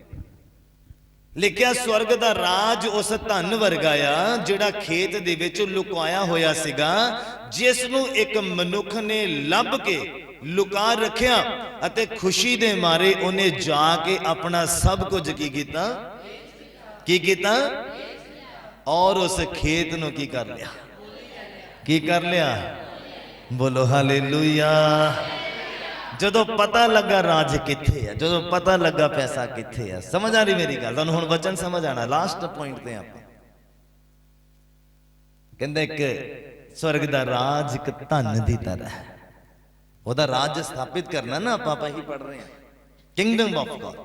ਲਿਖਿਆ ਸਵਰਗ ਦਾ ਰਾਜ ਉਸ ਧਨ ਵਰਗਾ ਆ ਜਿਹੜਾ ਖੇਤ ਦੇ ਵਿੱਚ ਲੁਕਾਇਆ ਹੋਇਆ ਸੀਗਾ, ਜਿਸ ਨੂੰ ਇੱਕ ਮਨੁੱਖ ਨੇ ਲੱਭ ਕੇ ਲੁਕਾ ਰੱਖਿਆ ਅਤੇ ਖੁਸ਼ੀ ਦੇ ਮਾਰੇ ਉਹਨੇ ਜਾ ਕੇ ਆਪਣਾ ਸਭ ਕੁਝ ਕੀ ਕੀਤਾ? ਕੀ ਕੀਤਾ? ਔਰ ਉਸ ਖੇਤ ਨੂੰ ਕੀ ਕਰ ਲਿਆ? ਕੀ ਕਰ ਲਿਆ? ਬੋਲੋ ਹਾਲੇਲੂਇਆ। ਜਦੋਂ ਪਤਾ ਲੱਗਾ ਰਾਜ ਕਿੱਥੇ ਆ, ਜਦੋਂ ਪਤਾ ਲੱਗਾ ਪੈਸਾ ਕਿੱਥੇ ਆ। ਸਮਝ ਆ ਰਹੀ ਮੇਰੀ ਗੱਲ? ਤੁਹਾਨੂੰ ਹੁਣ ਵਚਨ ਸਮਝ ਆਣਾ। ਲਾਸਟ ਪੁਆਇੰਟ ਤੇ ਆਪਾਂ ਕਹਿੰਦਾ ਇੱਕ ਸਵਰਗ ਦਾ ਰਾਜ ਇੱਕ ਧਨ ਦੀ ਤਰ੍ਹਾਂ ਹੈ। ਉਹਦਾ ਰਾਜ ਸਥਾਪਿਤ ਕਰਨਾ ਨਾ, ਆਪਾਂ ਹੀ ਪੜ ਰਹੇ ਹਾਂ ਕਿੰਗਡਮ ਆਫ ਗॉड।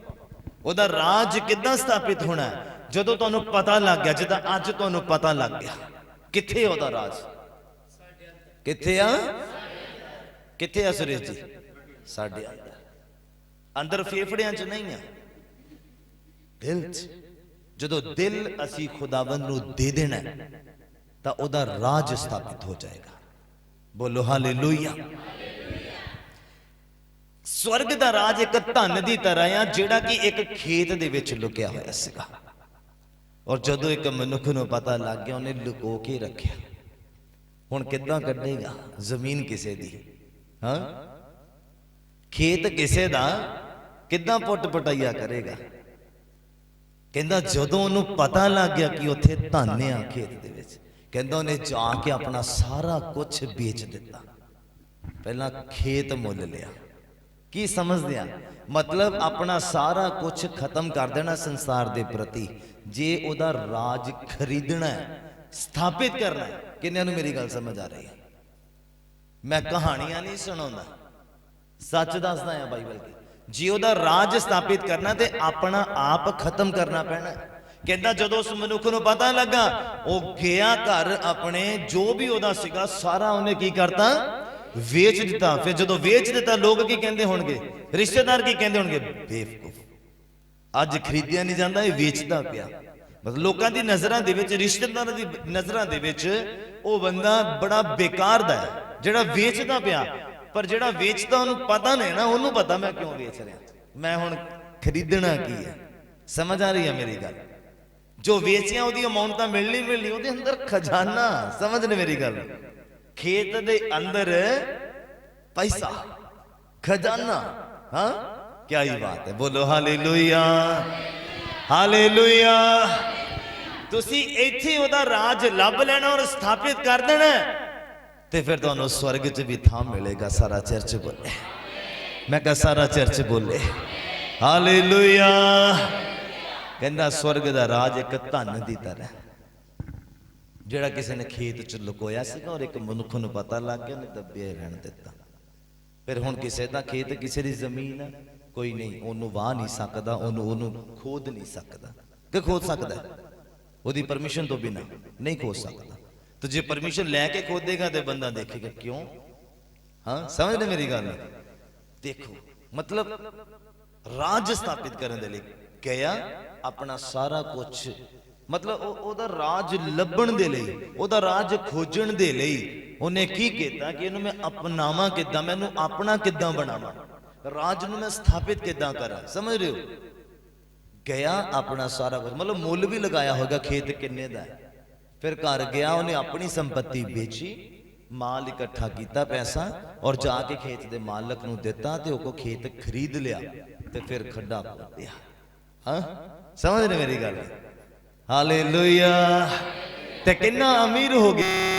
ਉਹਦਾ ਰਾਜ ਕਿੱਦਾਂ ਸਥਾਪਿਤ ਹੋਣਾ? ਜਦੋਂ ਤੁਹਾਨੂੰ ਪਤਾ ਲੱਗ ਗਿਆ, ਜਿੱਦਾਂ ਅੱਜ ਤੁਹਾਨੂੰ ਪਤਾ ਲੱਗ ਗਿਆ ਕਿੱਥੇ ਉਹਦਾ ਰਾਜ। ਕਿੱਥੇ ਆ? ਕਿੱਥੇ ਆ ਸੁਰੇਸ਼ ਜੀ? ਸਾਡੇ ਅੰਦਰ। ਅੰਦਰ ਫੇਫੜਿਆਂ 'ਚ ਨਹੀਂ ਆ, ਦਿਲ 'ਚ। ਜਦੋਂ ਦਿਲ ਅਸੀਂ ਖੁਦਾਵੰਦ ਨੂੰ ਦੇ ਦੇਣਾ ਤਾਂ ਉਹਦਾ ਰਾਜ ਸਥਾਪਿਤ ਹੋ ਜਾਏਗਾ। ਬੋਲੋ ਹਾਲੇਲੂਇਆ। ਸਵਰਗ ਦਾ ਰਾਜ ਇੱਕ ਧਨ ਦੀ ਤਰ੍ਹਾਂ ਆ ਜਿਹੜਾ ਕਿ ਇੱਕ ਖੇਤ ਦੇ ਵਿੱਚ ਲੁਕਿਆ ਹੋਇਆ ਸੀਗਾ। ਔਰ ਜਦੋਂ ਇੱਕ ਮਨੁੱਖ ਨੂੰ ਪਤਾ ਲੱਗ ਗਿਆ, ਉਹਨੇ ਲੁਕੋ ਕੇ ਰੱਖਿਆ। ਹੁਣ ਕਿੱਦਾਂ ਕੱਢੇਗਾ? ਜ਼ਮੀਨ ਕਿਸੇ ਦੀ, ਹਾਂ ਖੇਤ ਕਿਸੇ ਦਾ, ਕਿੱਦਾਂ ਪੁੱਟ ਪਟਾਈਆ ਕਰੇਗਾ? ਕਹਿੰਦਾ ਜਦੋਂ ਉਹਨੂੰ ਪਤਾ ਲੱਗ ਗਿਆ ਕਿ ਉੱਥੇ ਧਨ ਆ ਖੇਤ ਦੇ ਵਿੱਚ, ਕਹਿੰਦਾ ਉਹਨੇ ਜਾ ਕੇ ਆਪਣਾ ਸਾਰਾ ਕੁਝ ਵੇਚ ਦਿੱਤਾ। ਪਹਿਲਾਂ ਖੇਤ ਮੁੱਲ ਲਿਆ। ਕੀ ਸਮਝਦੇ ਆ? ਮਤਲਬ ਆਪਣਾ ਸਾਰਾ ਕੁਝ ਖਤਮ ਕਰ ਦੇਣਾ ਸੰਸਾਰ ਦੇ ਪ੍ਰਤੀ, ਜੇ ਉਹਦਾ ਰਾਜ ਖਰੀਦਣਾ ਹੈ, ਸਥਾਪਿਤ ਕਰਨਾ ਹੈ। ਕਿੰਨਿਆਂ ਨੂੰ ਮੇਰੀ ਗੱਲ ਸਮਝ ਆ ਰਹੀ ਹੈ? मैं कहानियां नहीं सुनाਉਂਦਾ, सच दसदा है बाइबल की। जी ਉਹਦਾ ਰਾਜ ਸਥਾਪਿਤ ਕਰਨਾ ਤੇ ਆਪਣਾ ਆਪ ਖਤਮ ਕਰਨਾ ਪੈਣਾ। ਕਹਿੰਦਾ ਜਦੋਂ ਉਸ ਮਨੁੱਖ ਨੂੰ ਪਤਾ ਲੱਗਾ, ਉਹ ਗਿਆ ਘਰ ਆਪਣੇ, ਜੋ ਵੀ ਉਹਦਾ ਸੀਗਾ ਸਾਰਾ ਉਹਨੇ ਕੀ ਕਰਤਾ, ਵੇਚ ਦਿੱਤਾ। ਫਿਰ ਜਦੋਂ ਵੇਚ ਦਿੱਤਾ, ਲੋਕ ਕੀ ਕਹਿੰਦੇ ਹੋਣਗੇ, ਰਿਸ਼ਤੇਦਾਰ ਕੀ ਕਹਿੰਦੇ ਹੋਣਗੇ, ਬੇਵਕੂਫ, ਅੱਜ ਖਰੀਦਿਆ ਨਹੀਂ ਜਾਂਦਾ, ਇਹ ਵੇਚਦਾ ਪਿਆ। ਮਤਲਬ ਲੋਕਾਂ ਦੀ ਨਜ਼ਰਾਂ ਦੇ ਵਿੱਚ, ਰਿਸ਼ਤੇਦਾਰਾਂ ਦੀ ਨਜ਼ਰਾਂ ਦੇ ਵਿੱਚ ਉਹ ਬੰਦਾ ਬੜਾ ਬੇਕਾਰ ਦਾ ਹੈ ਜਿਹੜਾ ਵੇਚਦਾ ਪਿਆ। ਪਰ ਜਿਹੜਾ ਵੇਚਦਾ ਉਹਨੂੰ ਪਤਾ ਨਹੀਂ ਨਾ, ਉਹਨੂੰ ਪਤਾ ਮੈਂ ਕਿਉਂ ਵੇਚ ਰਿਹਾ, ਮੈਂ ਹੁਣ ਖਰੀਦਣਾ ਕੀ ਹੈ। ਸਮਝ ਆ ਰਹੀ ਹੈ ਮੇਰੀ ਗੱਲ? ਜੋ ਵੇਚਿਆ ਉਹਦੀ ਅਮਾਉਂਟ ਤਾਂ ਮਿਲਣੀ ਮਿਲਣੀ, ਉਹਦੇ ਅੰਦਰ ਖਜ਼ਾਨਾ। ਸਮਝ ਨੇ ਮੇਰੀ ਗੱਲ? ਖੇਤ ਦੇ ਅੰਦਰ ਪੈਸਾ, ਖਜ਼ਾਨਾ। ਹਾਂ, क्या ही बात है, बोलो हालेलुया, हालेलुया। तुसी इत्थे ओदा राज लभ लेना और स्थापित कर देना, ते फिर तुहानू स्वर्ग च भी थाम मिलेगा। सारा चर्च बोले, मैं कहा सारा चर्च बोले हालेलुया। कहंदा स्वर्ग दा राज एक धन दी तरह, जिहड़ा किसी ने खेत च लुकोया सीगा और एक मनुख नूं पता लग गया, उहने दब्बे रहण दिता। फिर हुण किसी दा खेत, किसी दी जमीन है, कोई नहीं ਉਹਨੂੰ ਵਾਹ ਨਹੀਂ ਸਕਦਾ, ਉਹਨੂੰ ਖੋਦ ਨਹੀਂ ਸਕਦਾ। ਕਿ ਖੋਦ ਸਕਦਾ? ਉਹਦੀ ਪਰਮਿਸ਼ਨ ਤੋਂ ਬਿਨਾ ਨਹੀਂ ਖੋਦ ਸਕਦਾ। तो जे परमिशन लैके खोदेगा तो बंदा देखेगा क्यों। हाँ, समझ रहे मेरी गल? देखो मतलब राज स्थापित करने दे लई गया, अपना सारा कुछ मतलब ओदा राज लभण दे लई, ओदा राज खोजण दे लई उन्हें की कीता कि इहनूं मैं अपनावां किदां, मैं इहनूं अपना किदां बनावां, राज नूं मैं स्थापित किदां करां। समझ रहे हो? गया अपना सारा कुछ, मतलब मुल भी लगाया होगा, खेत किन्ने दा है। फिर घर गया, उन्हें अपनी संपत्ति बेची, माल इकट्ठा किया पैसा, और जाके खेत के मालक नूं दिता, ते ओह खेत खरीद लिया, ते फिर खड्डा पा दिया। हाँ, समझ रहे मेरी गल? हालेलुया। ते कितना अमीर हो गया।